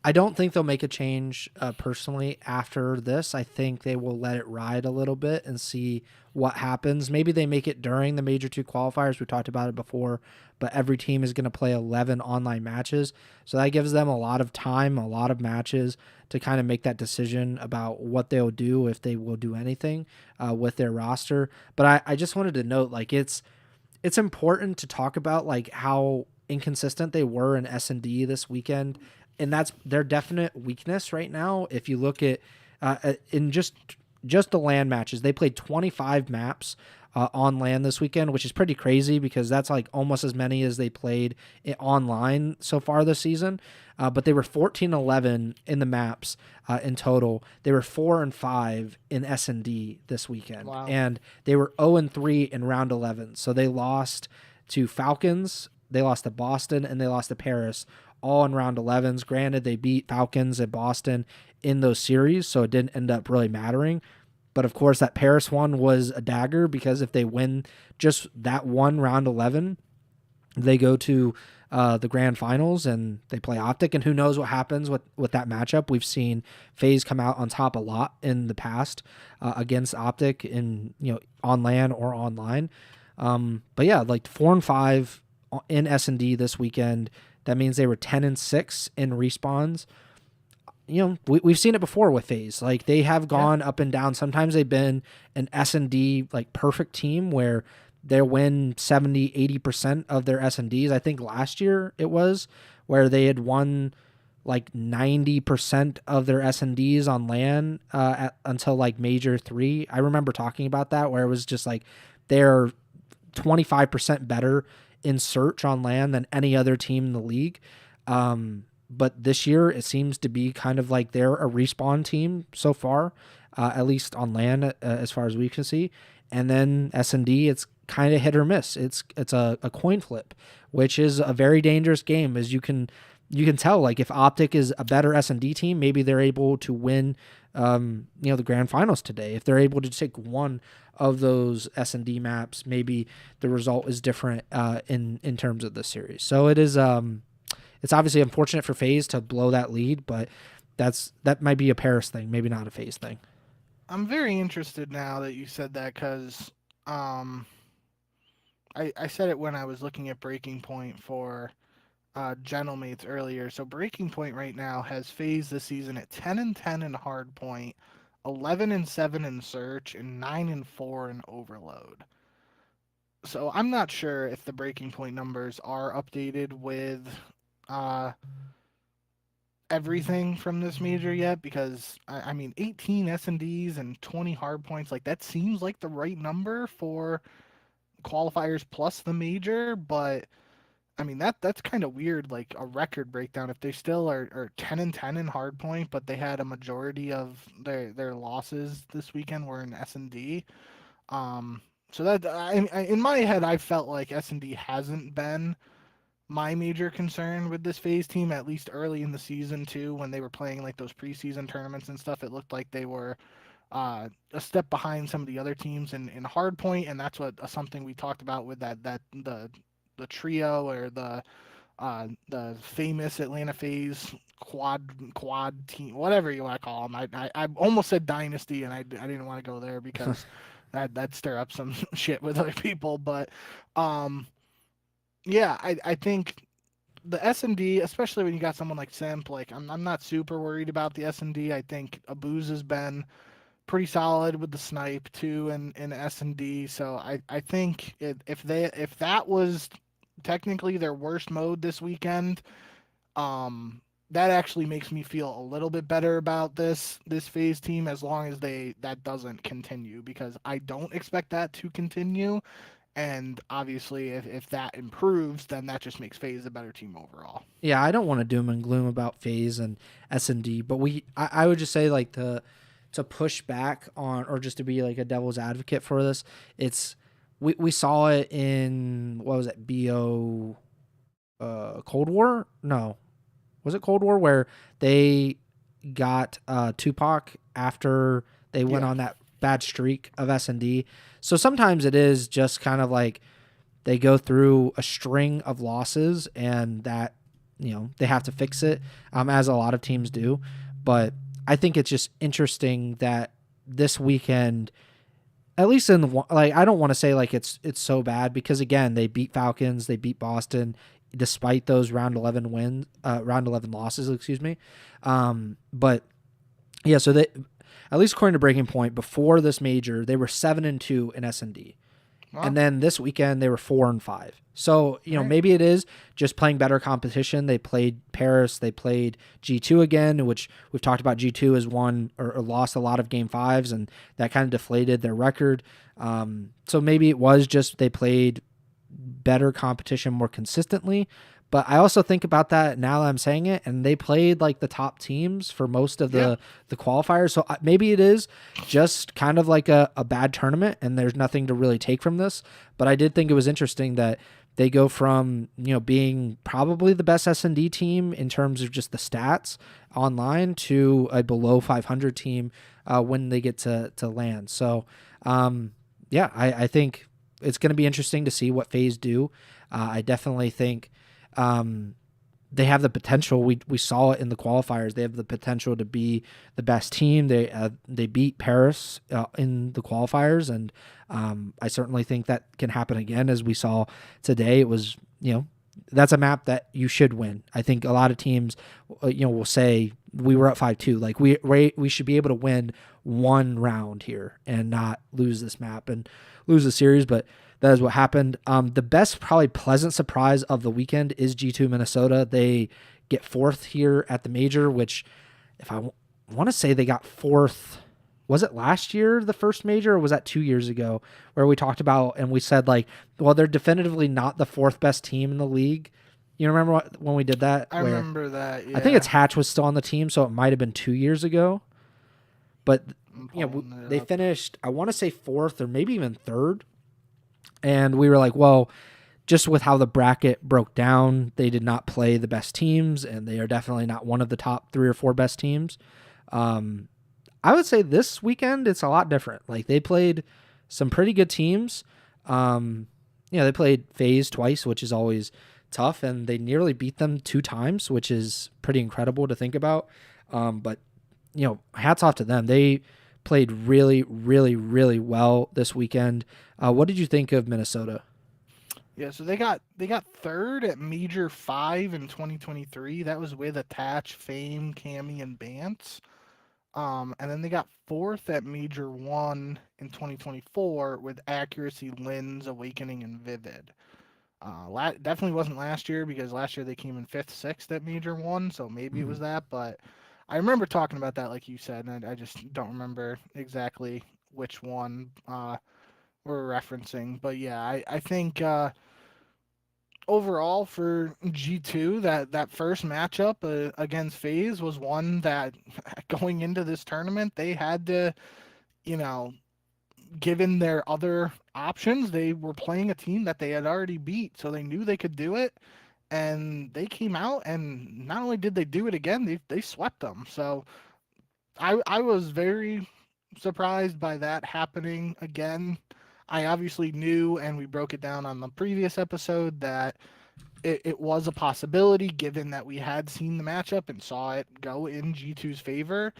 I don't think they'll make a change personally after this. I think they will let it ride a little bit and see what happens. Maybe they make it during the Major 2 qualifiers. We talked about it before, but every team is going to play 11 online matches. So that gives them a lot of time, a lot of matches to kind of make that decision about what they'll do, if they will do anything with their roster. But I just wanted to note, like, it's important to talk about like how inconsistent they were in S&D this weekend, and that's their definite weakness right now. If you look at in just the land matches, they played 25 maps on land this weekend, which is pretty crazy because that's like almost as many as they played online so far this season. But they were 14-11 in the maps in total. They were 4-5 in S&D this weekend. Wow. And they were 0-3 in round 11. So they lost to Falcons, they lost to Boston, and they lost to Paris, all in round 11s. Granted, they beat Falcons and Boston in those series, so it didn't end up really mattering. But of course, that Paris one was a dagger because if they win just that one round 11, they go to the grand finals and they play OpTic, and who knows what happens with that matchup. We've seen FaZe come out on top a lot in the past against OpTic in on LAN or online. But yeah, like 4-5 in S&D this weekend. That means they were 10-6 in respawns. We've seen it before with FaZe. Like they have gone up and down. Sometimes they've been an S&D like perfect team where they win 70-80% of their S&Ds. I think last year it was where they had won like 90% of their S&Ds on LAN until like Major 3. I remember talking about that where it was just like they're 25% better in search on LAN than any other team in the league. But this year it seems to be kind of like they're a respawn team so far, at least on LAN as far as we can see. And then S&D, it's kind of hit or miss. It's a coin flip, which is a very dangerous game, as you can tell. Like if OpTic is a better S&D team, maybe they're able to win the grand finals today. If they're able to take one of those S&D maps, maybe the result is different in terms of the series. So it is it's obviously unfortunate for FaZe to blow that lead, but that might be a Paris thing, maybe not a FaZe thing. I'm very interested now that you said that because I said it when I was looking at Breaking Point for Gentlemates earlier. So Breaking Point right now has FaZe this season at 10-10 in Hardpoint, 11-7 in Search, and 9-4 in Overload. So I'm not sure if the Breaking Point numbers are updated with everything from this major yet, because I mean 18 S&Ds and 20 hard points, like that seems like the right number for qualifiers plus the major. But I mean that's kind of weird, like a record breakdown if they still are 10-10 in hard point, but they had a majority of their losses this weekend were in S&D. So that in my head, I felt like S&D hasn't been my major concern with this FaZe team, at least early in the season too, when they were playing like those preseason tournaments and stuff. It looked like they were a step behind some of the other teams in hardpoint, and that's what something we talked about with that the trio or the famous Atlanta FaZe quad team, whatever you want to call them. I almost said dynasty, and I didn't want to go there because that stir up some shit with other people. But um, yeah, I think the S&D, especially when you got someone like Simp, like I'm not super worried about the S&D. I think Abuz has been pretty solid with the snipe too in S&D. So I think if that was technically their worst mode this weekend, that actually makes me feel a little bit better about this FaZe team, as long as that doesn't continue, because I don't expect that to continue. And obviously, if that improves, then that just makes FaZe a better team overall. Yeah, I don't want to doom and gloom about FaZe and S&D, but I would just say like to push back on, or just to be like a devil's advocate for this, it's we saw it in, what was it, BO Cold War? No. Was it Cold War where they got Tupac after they went Yeah. on that bad streak of S&D? So sometimes it is just kind of like they go through a string of losses, and that, they have to fix it, as a lot of teams do. But I think it's just interesting that this weekend, at least in the, like, I don't want to say like it's so bad, because again, they beat Falcons, they beat Boston, despite those round 11 losses, excuse me. But yeah, so they, at least according to Breaking Point, before this major, they were 7-2 in S&D. Well, And then this weekend they were 4-5. So, all right. maybe it is just playing better competition. They played Paris, they played G2 again, which we've talked about. G2 has won or lost a lot of game fives, and that kind of deflated their record. So maybe it was just they played better competition more consistently. But I also think about that now that I'm saying it, and they played like the top teams for most of Yeah. the qualifiers. So maybe it is just kind of like a bad tournament, and there's nothing to really take from this. But I did think it was interesting that they go from, being probably the best S&D team in terms of just the stats online to a below 500 team when they get to land. So yeah, I think it's going to be interesting to see what FaZe do. I definitely think they have the potential. We saw it in the qualifiers. They have the potential to be the best team. They beat Paris in the qualifiers, and I certainly think that can happen again. As we saw today, it was, that's a map that you should win. I think a lot of teams will say we were up 5-2. Like we should be able to win one round here and not lose this map and lose the series, but that is what happened. The best, probably pleasant surprise of the weekend is G2 Minnesota. They get fourth here at the major, which, if I want to say they got fourth, was it last year, the first major, or was that 2 years ago, where we talked about and we said like, well, they're definitively not the fourth best team in the league. You remember when we did that? I remember that. Yeah. I think it's Hatch was still on the team, so it might have been 2 years ago. But they finished, I want to say fourth or maybe even third. And we were like, well, just with how the bracket broke down, they did not play the best teams, and they are definitely not one of the top 3 or 4 best teams. I would say this weekend it's a lot different. Like, they played some pretty good teams. They played FaZe twice, which is always tough, and they nearly beat them 2 times, which is pretty incredible to think about. But hats off to them. They played really, really, really well this weekend. What did you think of Minnesota? Yeah, so they got third at Major 5 in 2023. That was with Attach, Fame, Cammy, and Bance. And then they got fourth at Major 1 in 2024 with Accuracy, Lens, Awakening, and Vivid. Definitely wasn't last year, because last year they came in 5th, 6th at Major 1, so maybe it was that. But I remember talking about that, like you said, and I just don't remember exactly which one we're referencing. But yeah, I think overall for G2, that first matchup against FaZe was one that going into this tournament they had to, you know, given their other options, they were playing a team that they had already beat, so they knew they could do it. And they came out, and not only did they do it again, they swept them. So I was very surprised by that happening again. I obviously knew, and we broke it down on the previous episode, that it was a possibility given that we had seen the matchup and saw it go in G2's favor.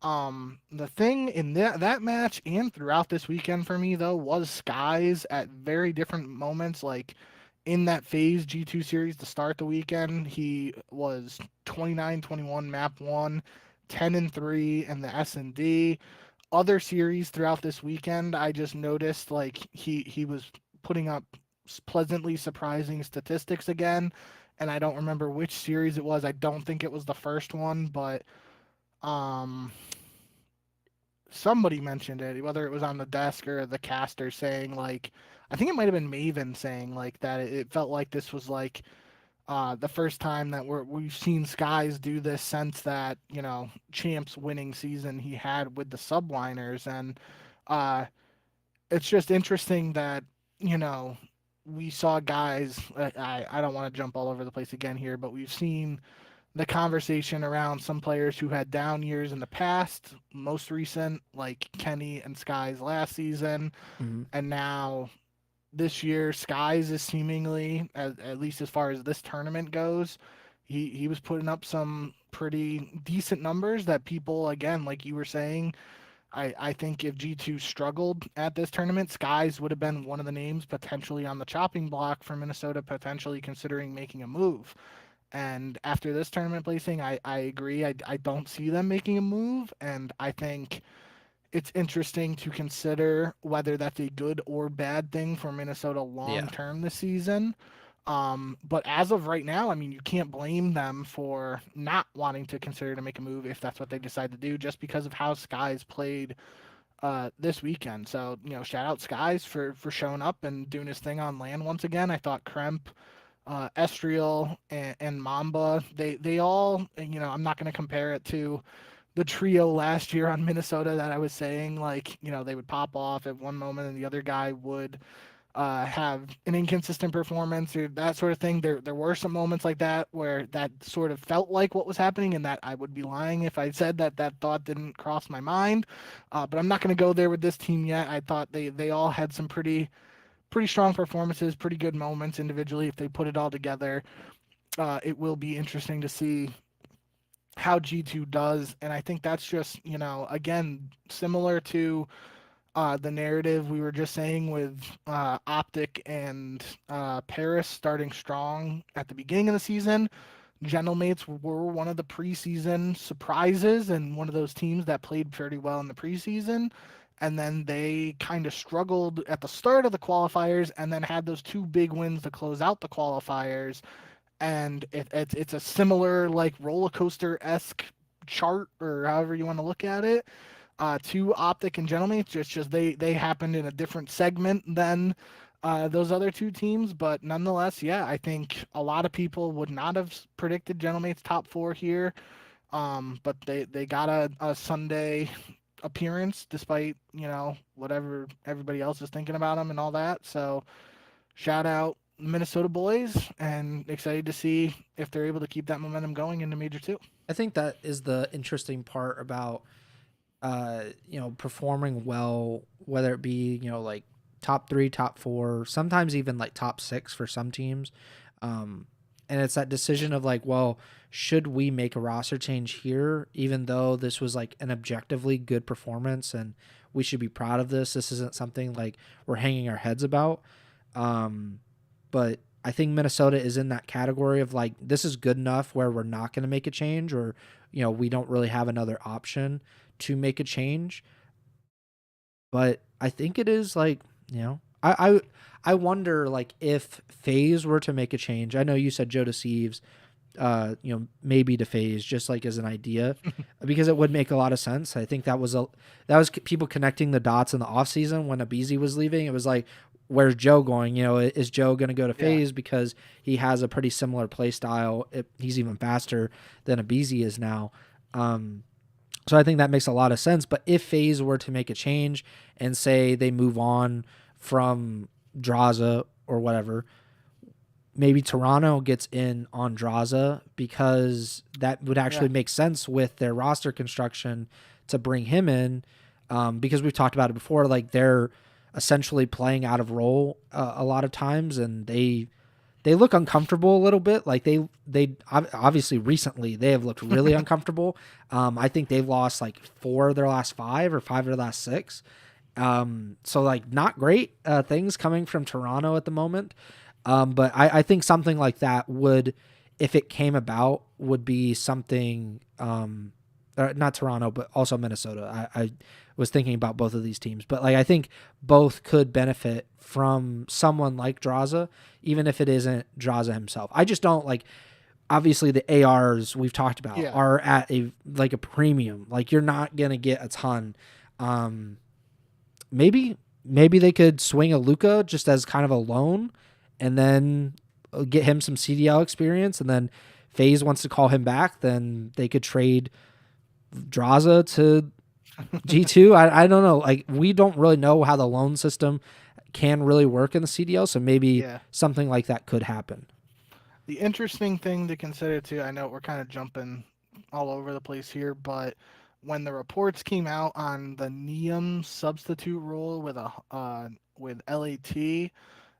The thing in that match and throughout this weekend for me though was Skies at very different moments. Like in that FaZe G2 series to start the weekend, he was 29-21 map 1, 10-3 in the S&D. Other series throughout this weekend, I just noticed like he was putting up pleasantly surprising statistics again, and I don't remember which series it was. I don't think it was the first one, but um somebody mentioned it, whether it was on the desk or the caster, saying like, I think it might have been Maven saying like that it felt like this was like the first time that we've seen Skies do this since that, you know, champs winning season he had with the subliners. And uh it's just interesting that, you know, we saw guys, I don't want to jump all over the place again here, but we've seen the conversation around some players who had down years in the past, most recent, like Kenny and Skies last season. Mm-hmm. And now this year, Skies is seemingly, at least as far as this tournament goes, he was putting up some pretty decent numbers that people, again, like you were saying, I think if G2 struggled at this tournament, Skies would have been one of the names potentially on the chopping block for Minnesota, potentially considering making a move. And after this tournament placing, I agree. I don't see them making a move. And I think it's interesting to consider whether that's a good or bad thing for Minnesota long Yeah. term this season. But as of right now, I mean, you can't blame them for not wanting to consider to make a move if that's what they decide to do, just because of how Skies played this weekend. So, you know, shout out Skies for showing up and doing his thing on land once again. I thought Kremp, Estriel, and Mamba, they all, you know, I'm not going to compare it to the trio last year on Minnesota that I was saying, like, you know, they would pop off at one moment and the other guy would have an inconsistent performance or that sort of thing. There were some moments like that where that sort of felt like what was happening, and that I would be lying if I said that that thought didn't cross my mind. But I'm not going to go there with this team yet. I thought they all had some pretty strong performances, pretty good moments individually. If they put it all together, it will be interesting to see how G2 does. And I think that's just, you know, again, similar to the narrative we were just saying with OpTic and Paris starting strong at the beginning of the season. Gentlemates were one of the preseason surprises and one of those teams that played pretty well in the preseason. And then they kind of struggled at the start of the qualifiers and then had those two big wins to close out the qualifiers. And it's a similar, like, roller coaster esque chart, or however you want to look at it, to OpTic and Gentlemates. Just they happened in a different segment than those other two teams, but nonetheless, yeah, I think a lot of people would not have predicted Gentlemates top 4 here, but they got a Sunday appearance despite, you know, whatever everybody else is thinking about them and all that. So shout out Minnesota boys, and excited to see if they're able to keep that momentum going into Major 2. I think that is the interesting part about you know, performing well, whether it be, you know, like top 3, top 4, sometimes even like top 6 for some teams. And it's that decision of like, well, should we make a roster change here, even though this was like an objectively good performance and we should be proud of this. This isn't something like we're hanging our heads about. But I think Minnesota is in that category of like, this is good enough where we're not going to make a change, or, you know, we don't really have another option to make a change. But I think it is like, you know, I wonder like if FaZe were to make a change. I know you said Joe to Thieves, you know, maybe to FaZe, just like as an idea, because it would make a lot of sense. I think that was people connecting the dots in the off season when Abizi was leaving. It was like, where's Joe going? You know, is Joe going to go to FaZe because he has a pretty similar play style? He's even faster than Abizi is now. So I think that makes a lot of sense. But if FaZe were to make a change and say they move on from Draza or whatever, maybe Toronto gets in on Draza because that would actually make sense with their roster construction to bring him in, because we've talked about it before. Like, they're essentially playing out of role a lot of times, and they look uncomfortable a little bit. Like, they obviously recently they have looked really uncomfortable. I think they've lost like 4 of their last 5 or 5 of their last 6. So like, not great things coming from Toronto at the moment. But I think something like that would, if it came about, would be something, not Toronto, but also Minnesota. I was thinking about both of these teams, but like, I think both could benefit from someone like Draza, even if it isn't Draza himself. I just don't like, obviously the ARs we've talked about are at a premium. Like, you're not going to get a ton. Maybe they could swing a Luka just as kind of a loan, and then get him some CDL experience, and then FaZe wants to call him back, then they could trade Draza to G2. I don't know. Like, we don't really know how the loan system can really work in the CDL, so maybe something like that could happen. The interesting thing to consider too, I know we're kind of jumping all over the place here, but when the reports came out on the NEPTUNE substitute role with LAT,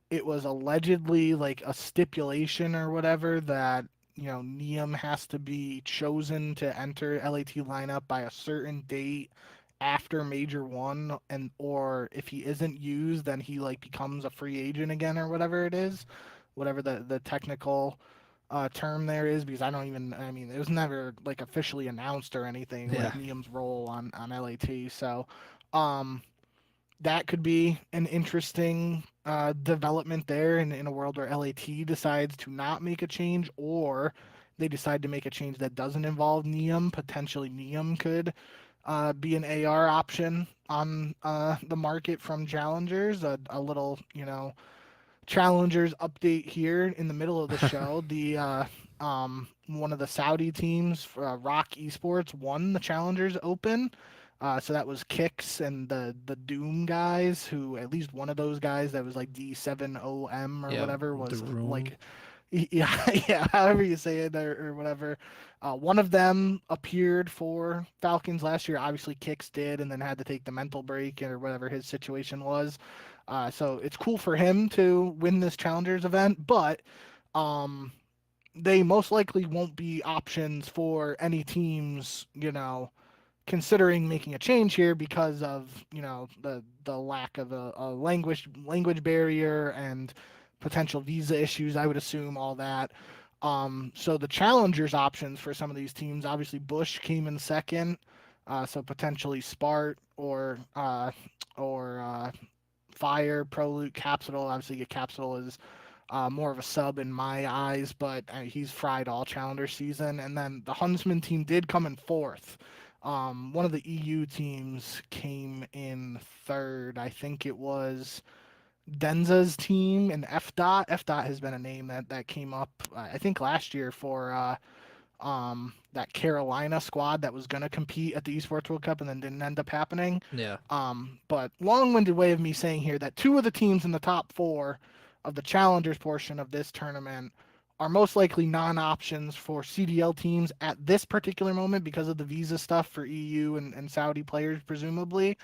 it was allegedly like a stipulation or whatever that, NEPTUNE has to be chosen to enter LAT lineup by a certain date after Major 1, or if he isn't used, then he like becomes a free agent again or whatever it is, whatever the technical term there is, because I mean, it was never like officially announced or anything, like NEPTUNE's role on LAT. So, that could be an interesting development there in a world where LAT decides to not make a change, or they decide to make a change that doesn't involve NEPTUNE. Potentially NEPTUNE could be an AR option on the market from challengers. A little, challengers update here in the middle of the show. The one of the Saudi teams, Rock Esports, won the Challengers Open. So that was Kix and the Doom guys, who at least one of those guys that was like D7OM or whatever was like, however you say it or whatever. One of them appeared for Falcons last year. Obviously, Kix did, and then had to take the mental break or whatever his situation was. So it's cool for him to win this Challengers event, but they most likely won't be options for any teams, considering making a change here because of the lack of a language barrier and potential visa issues, I would assume, all that. So the challengers options for some of these teams, obviously Bush came in second, so potentially Spart or Fire, Proloot, Capsule. Obviously Capsule is more of a sub in my eyes, but he's fried all challenger season. And then the Huntsman team did come in fourth. One of the EU teams came in third. I think it was Denza's team and FDOT. FDOT has been a name that came up, I think, last year for that Carolina squad that was going to compete at the Esports World Cup and then didn't end up happening. Yeah. But long-winded way of me saying here that 2 of the teams in the top 4 of the challengers portion of this tournament are most likely non-options for CDL teams at this particular moment because of the visa stuff for EU and Saudi players, presumably.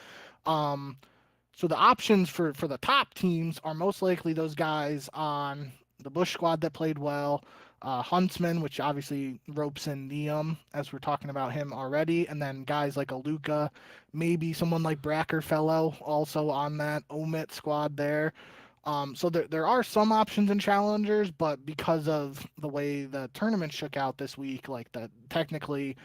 So the options for the top teams are most likely those guys on the Bush squad that played well, Huntsman, which obviously ropes in NEPTUNE, as we're talking about him already, and then guys like a Luka, maybe someone like Brackerfellow also on that OMIT squad there. So there are some options in challengers, but because of the way the tournament shook out this week, like technically,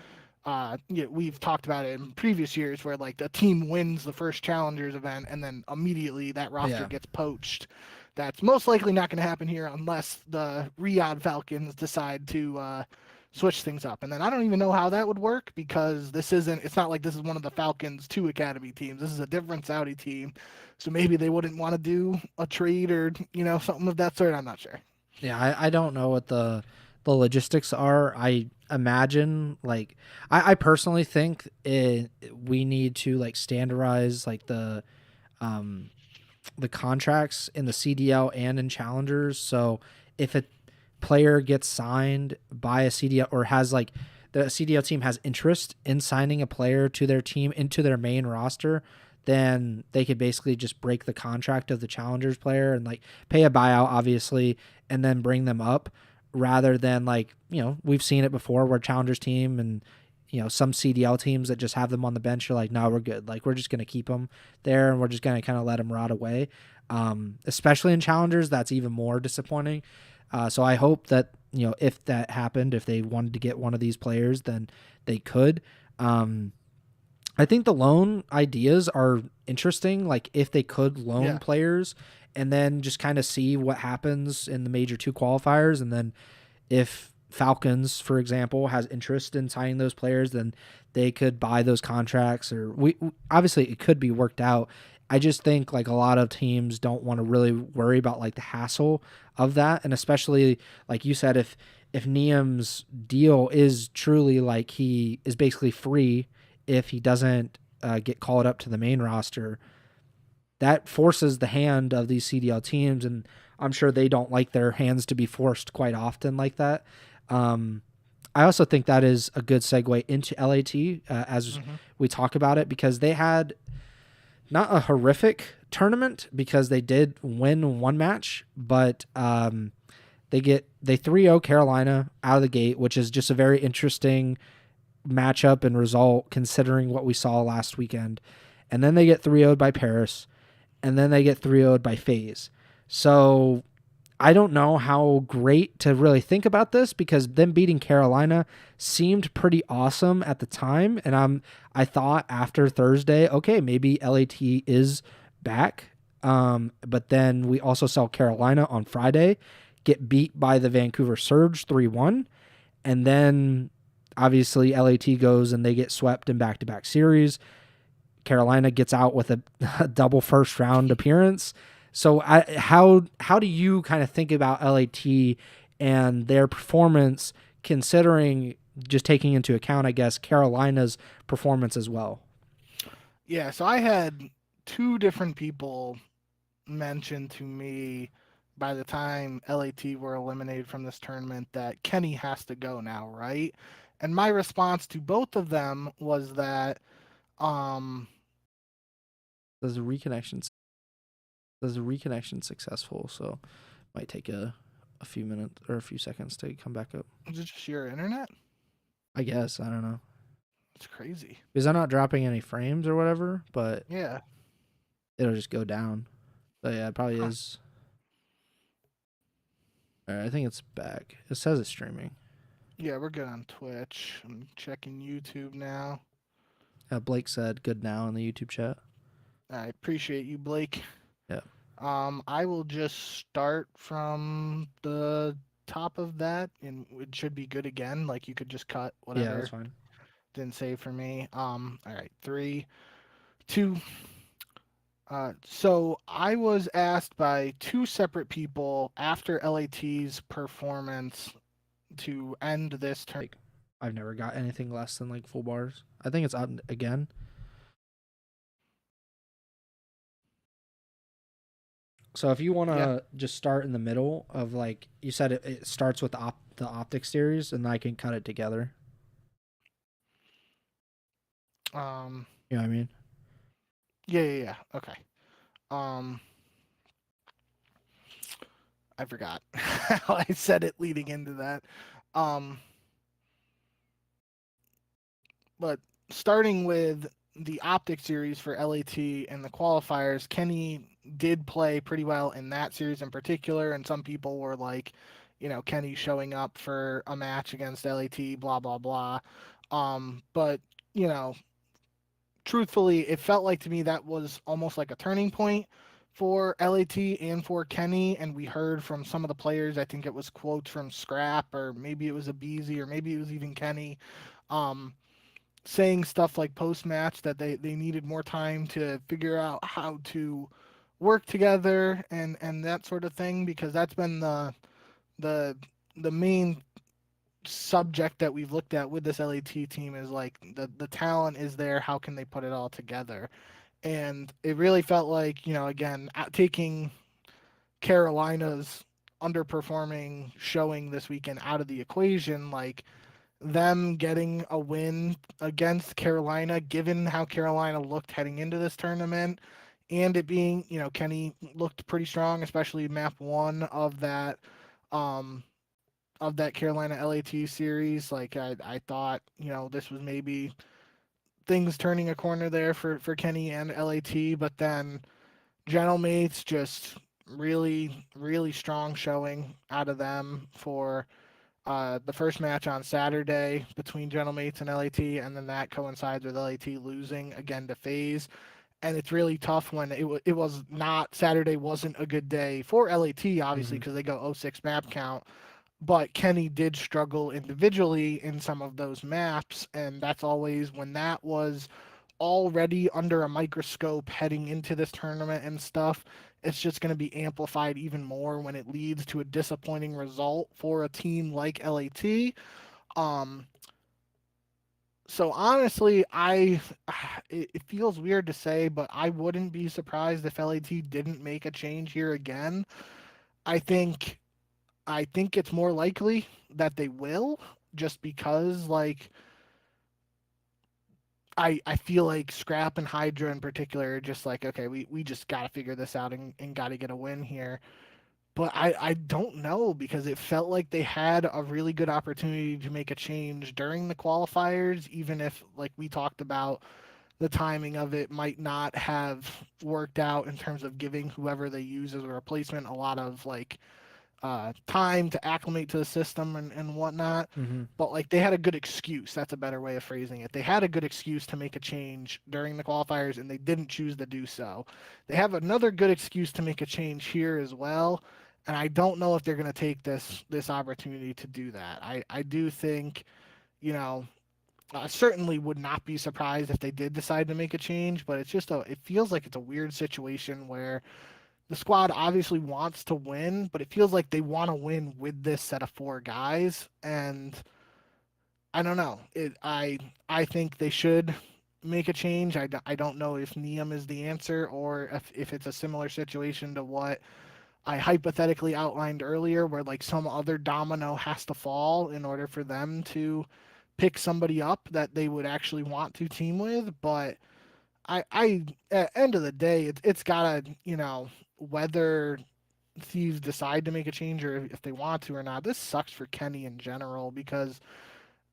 we've talked about it in previous years where like the team wins the first challengers event and then immediately that roster gets poached. That's most likely not going to happen here unless the Riyadh Falcons decide to switch things up. And then I don't even know how that would work because it's not like this is one of the Falcons 2 academy teams. This is a different Saudi team. So maybe they wouldn't want to do a trade or, something of that sort. I'm not sure. Yeah, I don't know what the the logistics are. I imagine like I personally think we need to like standardize like the contracts in the CDL and in challengers. So if a player gets signed by a CDL or has like the CDL team has interest in signing a player to their team into their main roster, then they could basically just break the contract of the challengers player and like pay a buyout, obviously, and then bring them up rather than like, we've seen it before where challengers team and some CDL teams that just have them on the bench are like, no, we're good. Like, we're just going to keep them there and we're just going to kind of let them rot away. Especially in challengers, that's even more disappointing. So I hope that, if that happened, if they wanted to get one of these players, then they could. I think the loan ideas are interesting. Like if they could loan players and then just kind of see what happens in the major 2 qualifiers. And then if Falcons, for example, has interest in signing those players, then they could buy those contracts or obviously it could be worked out. I just think like a lot of teams don't want to really worry about like the hassle of that. And especially like you said, if Niam's deal is truly like he is basically free if he doesn't get called up to the main roster, that forces the hand of these CDL teams. And I'm sure they don't like their hands to be forced quite often like that. I also think that is a good segue into LAT as we talk about it, because they had not a horrific tournament because they did win one match, but they 3-0 Carolina out of the gate, which is just a very interesting matchup and result considering what we saw last weekend. And then they get 3-0'd by Paris, and then they get 3-0'd by FaZe. So I don't know how great to really think about this because them beating Carolina seemed pretty awesome at the time. And I thought after Thursday, okay, maybe LAT is back. But then we also saw Carolina on Friday get beat by the Vancouver Surge 3-1. And then obviously LAT goes and they get swept in back-to-back series. Carolina gets out with a double first round appearance. So how do you kind of think about LAT and their performance, considering just taking into account, I guess, Carolina's performance as well? Yeah, so I had 2 different people mention to me by the time LAT were eliminated from this tournament that Kenny has to go now, right? And my response to both of them was that There's a reconnection successful, so might take a few minutes or a few seconds to come back up. Is it just your internet? I guess, I don't know. It's crazy. Because I'm not dropping any frames or whatever, but yeah, it'll just go down. But yeah, it probably is. All right, I think it's back. It says it's streaming. Yeah, we're good on Twitch. I'm checking YouTube now. Blake said good now in the YouTube chat. I appreciate you, Blake. Yeah. I will just start from the top of that, and it should be good again. Like you could just cut whatever. Yeah, that's fine. Didn't save for me. All right, 3, 2. So I was asked by 2 separate people after LAT's performance to end this turn. I've never got anything less than like full bars. I think it's up again. So if you want to just start in the middle of like you said, it starts with the OpTic series, and I can cut it together. You know what I mean? Yeah. Okay. I forgot how I said it leading into that. But starting with the OpTic series for LAT and the qualifiers, Kenny did play pretty well in that series in particular, and some people were like, Kenny showing up for a match against LAT, blah blah blah. But truthfully, it felt like to me that was almost like a turning point for LAT and for Kenny. And we heard from some of the players, I think it was quotes from Scrap, or maybe it was a Beezy, or maybe it was even Kenny, saying stuff like post-match that they needed more time to figure out how to work together and that sort of thing, because that's been the main subject that we've looked at with this LAT team is like the talent is there. How can they put it all together? And it really felt like, again, taking Carolina's underperforming showing this weekend out of the equation, like them getting a win against Carolina, given how Carolina looked heading into this tournament, and it being, Kenny looked pretty strong, especially map one um, of that Carolina LAT series. Like I thought, this was maybe things turning a corner there for Kenny and LAT, but then Gentlemates just really, really strong showing out of them for the first match on Saturday between Gentlemates and LAT, and then that coincides with LAT losing again to FaZe. And it's really tough when it was not Saturday wasn't a good day for LAT, obviously, Mm-hmm. because they go 06 map count. But Kenny did struggle individually in some of those maps, and that's always when that was already under a microscope heading into this tournament and stuff. It's just going to be amplified even more when it leads to a disappointing result for a team like LAT. Um, so honestly, it feels weird to say, but I wouldn't be surprised if LAT didn't make a change here again. I think I think it's more likely that they will, just because like I feel like Scrap and Hydra in particular are just like, okay, we just got to figure this out and got to get a win here. But I don't know, because it felt like they had a really good opportunity to make a change during the qualifiers, even if, like we talked about, the timing of it might not have worked out in terms of giving whoever they use as a replacement a lot of like time to acclimate to the system and whatnot. Mm-hmm. But like they had a good excuse. That's a better way of phrasing it. They had a good excuse to make a change during the qualifiers, and they didn't choose to do so. They have another good excuse to make a change here as well. And I don't know if they're going to take this opportunity to do that. I do think, you know, I certainly would not be surprised if they did decide to make a change, but it feels like it's a weird situation where the squad obviously wants to win, but it feels like they want to win with this set of four guys, and I don't know. I think they should make a change. I don't know if Neum is the answer, or if it's a similar situation to what I hypothetically outlined earlier, where like some other domino has to fall in order for them to pick somebody up that they would actually want to team with. But I at end of the day, it's gotta, whether Thieves decide to make a change or if they want to or not. This sucks for Kenny in general, because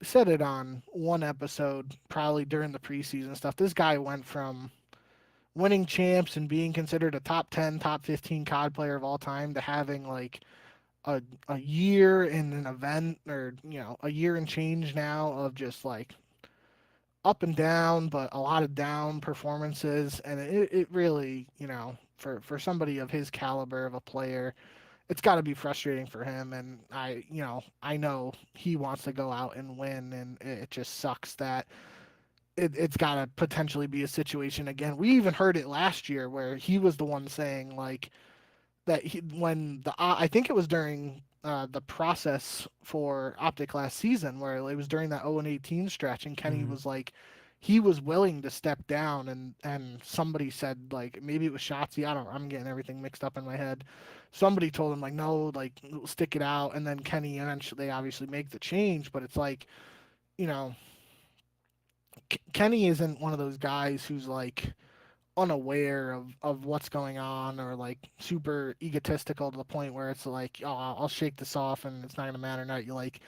I said it on one episode, probably during the preseason stuff. This guy went from winning champs and being considered a top 10, top 15 COD player of all time to having like a year in an event, or, a year and change now of just like up and down, but a lot of down performances. And it really, for somebody of his caliber of a player, it's got to be frustrating for him. And I know he wants to go out and win, and it just sucks that it's got to potentially be a situation again. We even heard it last year where he was the one saying like that when I think it was during the process for OpTic last season, where it was during that 0-18 stretch, and Kenny Mm-hmm. was like, he was willing to step down, and somebody said, like, maybe it was Shotzi. I'm getting everything mixed up in my head. Somebody told him like, no, like, stick it out, and then Kenny eventually, they obviously make the change. But it's like, you know Kenny isn't one of those guys who's like unaware of what's going on, or like super egotistical to the point where it's like, oh, I'll shake this off and it's not gonna matter. Not you like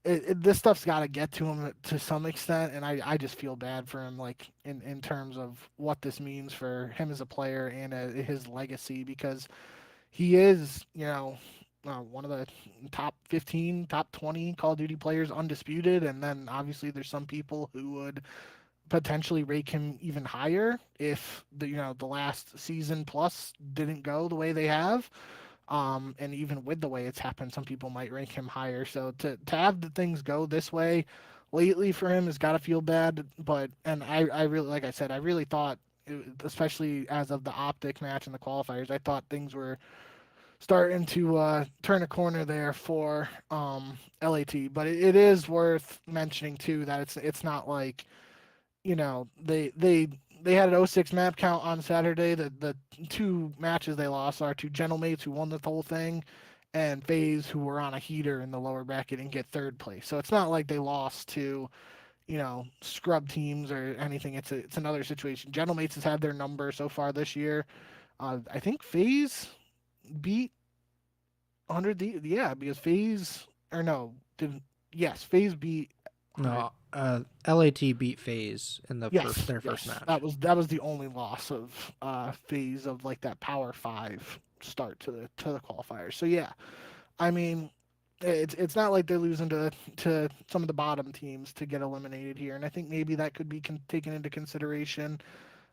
this stuff's got to get to him to some extent, and I just feel bad for him, like in terms of what this means for him as a player and his legacy, because he is, one of the top 15, top 20 Call of Duty players, undisputed. And then obviously there's some people who would potentially rake him even higher if the last season plus didn't go the way they have. And even with the way it's happened, some people might rank him higher. So to have the things go this way lately for him has got to feel bad. But and I really, like I said, I really thought, especially as of the OpTic match and the qualifiers, I thought things were starting to turn a corner there for LAT. But it is worth mentioning too that it's not like, they had an '06 map count on Saturday. The two matches they lost are to Gentlemates, who won the whole thing, and FaZe, who were on a heater in the lower bracket and get third place. So it's not like they lost to, scrub teams or anything. It's another situation. Gentlemates has had their number so far this year. I think FaZe beat 100. Yeah, because FaZe or no, didn't. Yes, FaZe beat. No, LAT beat FaZe in their first match. That was the only loss of FaZe of like that Power 5 start to the qualifiers. So yeah, I mean, it's not like they're losing to some of the bottom teams to get eliminated here, and I think maybe that could be taken into consideration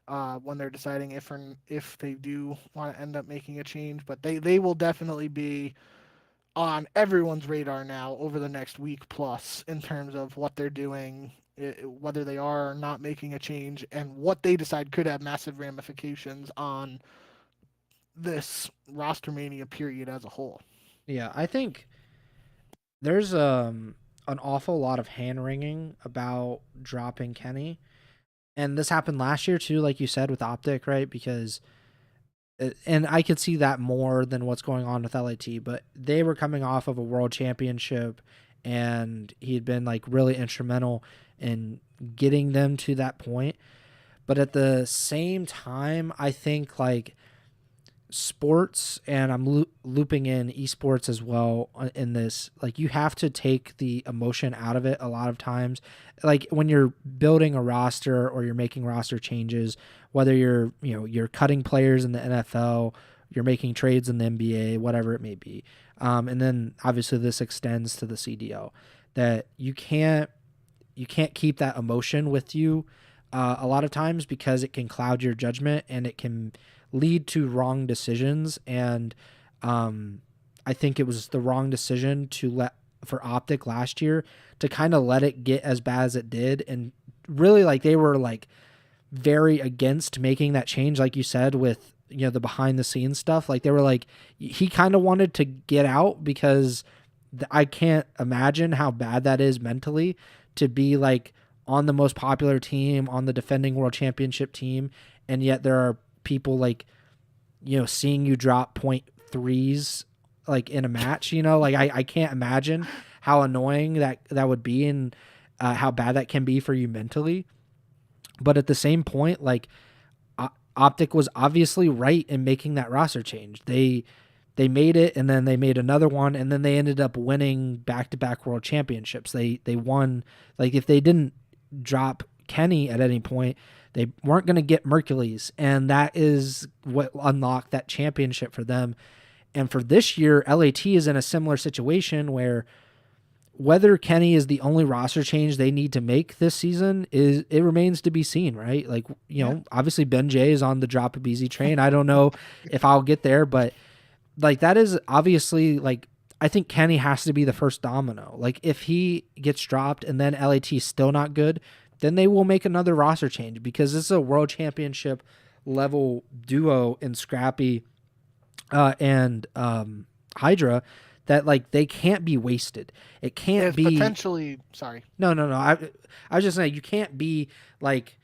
when they're deciding if they do want to end up making a change. But they will definitely be on everyone's radar now over the next week plus in terms of what they're doing, whether they are or not making a change, and what they decide could have massive ramifications on this roster mania period as a whole. Yeah, I think there's an awful lot of hand wringing about dropping Kenny, and this happened last year too, like you said with OpTic, right? Because and I could see that more than what's going on with LAT, but they were coming off of a world championship, and he had been like really instrumental in getting them to that point. But at the same time, I think like sports, and I'm looping in esports as well in this, like you have to take the emotion out of it a lot of times. Like when you're building a roster or you're making roster changes, whether you're cutting players in the NFL, you're making trades in the NBA, whatever it may be, and then obviously this extends to the CDL, that you can't keep that emotion with you a lot of times, because it can cloud your judgment and it can lead to wrong decisions. And I think it was the wrong decision for OpTic last year to kind of let it get as bad as it did. And really, like, they were like very against making that change, like you said, with the behind the scenes stuff. Like they were like, he kind of wanted to get out because I can't imagine how bad that is mentally to be like on the most popular team, on the defending world championship team, and yet there are people like, seeing you drop 0.3s like in a match, like I can't imagine how annoying that would be, and how bad that can be for you mentally. But at the same point, like OpTic was obviously right in making that roster change. They made it, and then they made another one, and then they ended up winning back-to-back world championships. They won, like if they didn't drop Kenny at any point, they weren't going to get Mercules, and that is what unlocked that championship for them. And for this year, LAT is in a similar situation where whether Kenny is the only roster change they need to make this season it remains to be seen, right? Like, obviously Ben J is on the drop a BZ train. I don't know if I'll get there, but like that is obviously like, I think Kenny has to be the first domino. Like if he gets dropped and then LAT is still not good, then they will make another roster change, because this is a world championship level duo in Scrappy and Hydra, that like they can't be wasted. It can't be potentially. Sorry. No. I was just saying, you can't be like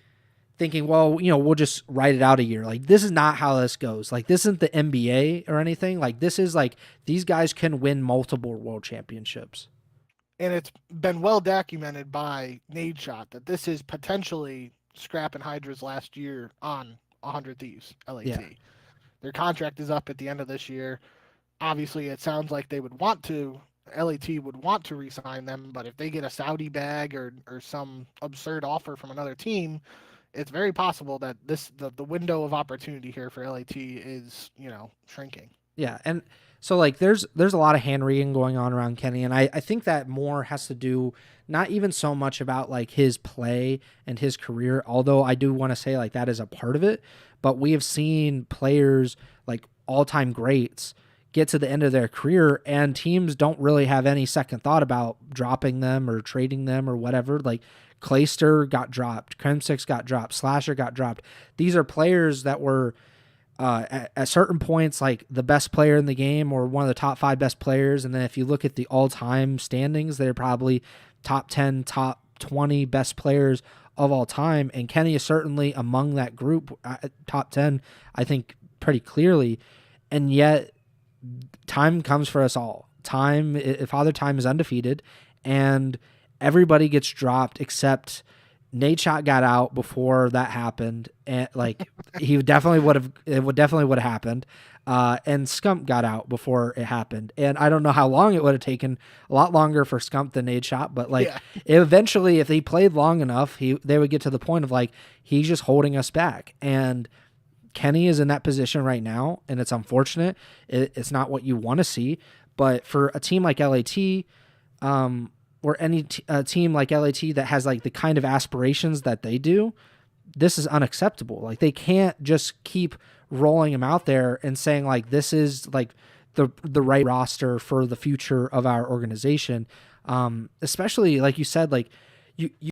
thinking, well, we'll just write it out a year. Like this is not how this goes. Like this isn't the NBA or anything. Like this is like these guys can win multiple world championships. And it's been well documented by Nadeshot that this is potentially Scrap and Hydra's last year on 100 Thieves LAT. Yeah. Their contract is up at the end of this year. Obviously, it sounds like they would want to, LAT would want to re-sign them, but if they get a Saudi bag or some absurd offer from another team, it's very possible that the window of opportunity here for LAT is, shrinking. Yeah, and so like there's a lot of hand wringing going on around Kenny, and I think that more has to do not even so much about like his play and his career, although I do want to say like that is a part of it, but we have seen players like all-time greats get to the end of their career and teams don't really have any second thought about dropping them or trading them or whatever. Like Clayster got dropped, Crimsix got dropped, Slasher got dropped. These are players that were at certain points, like the best player in the game or one of the top 5 best players. And then if you look at the all-time standings, they're probably top 10, top 20 best players of all time. And Kenny is certainly among that group, top 10, I think pretty clearly. And yet time comes for us all. Father Time is undefeated, and everybody gets dropped except Nate Shot got out before that happened, and like it definitely would have happened. And Scump got out before it happened, and I don't know how long it would have taken. A lot longer for Scump than Nate Shot, but like eventually, if he played long enough, they would get to the point of like he's just holding us back. And Kenny is in that position right now, and it's unfortunate. It's not what you want to see, but for a team like LAT, or any team like LAT that has like the kind of aspirations that they do, this is unacceptable. Like they can't just keep rolling him out there and saying like this is like the right roster for the future of our organization. Especially like you said, like you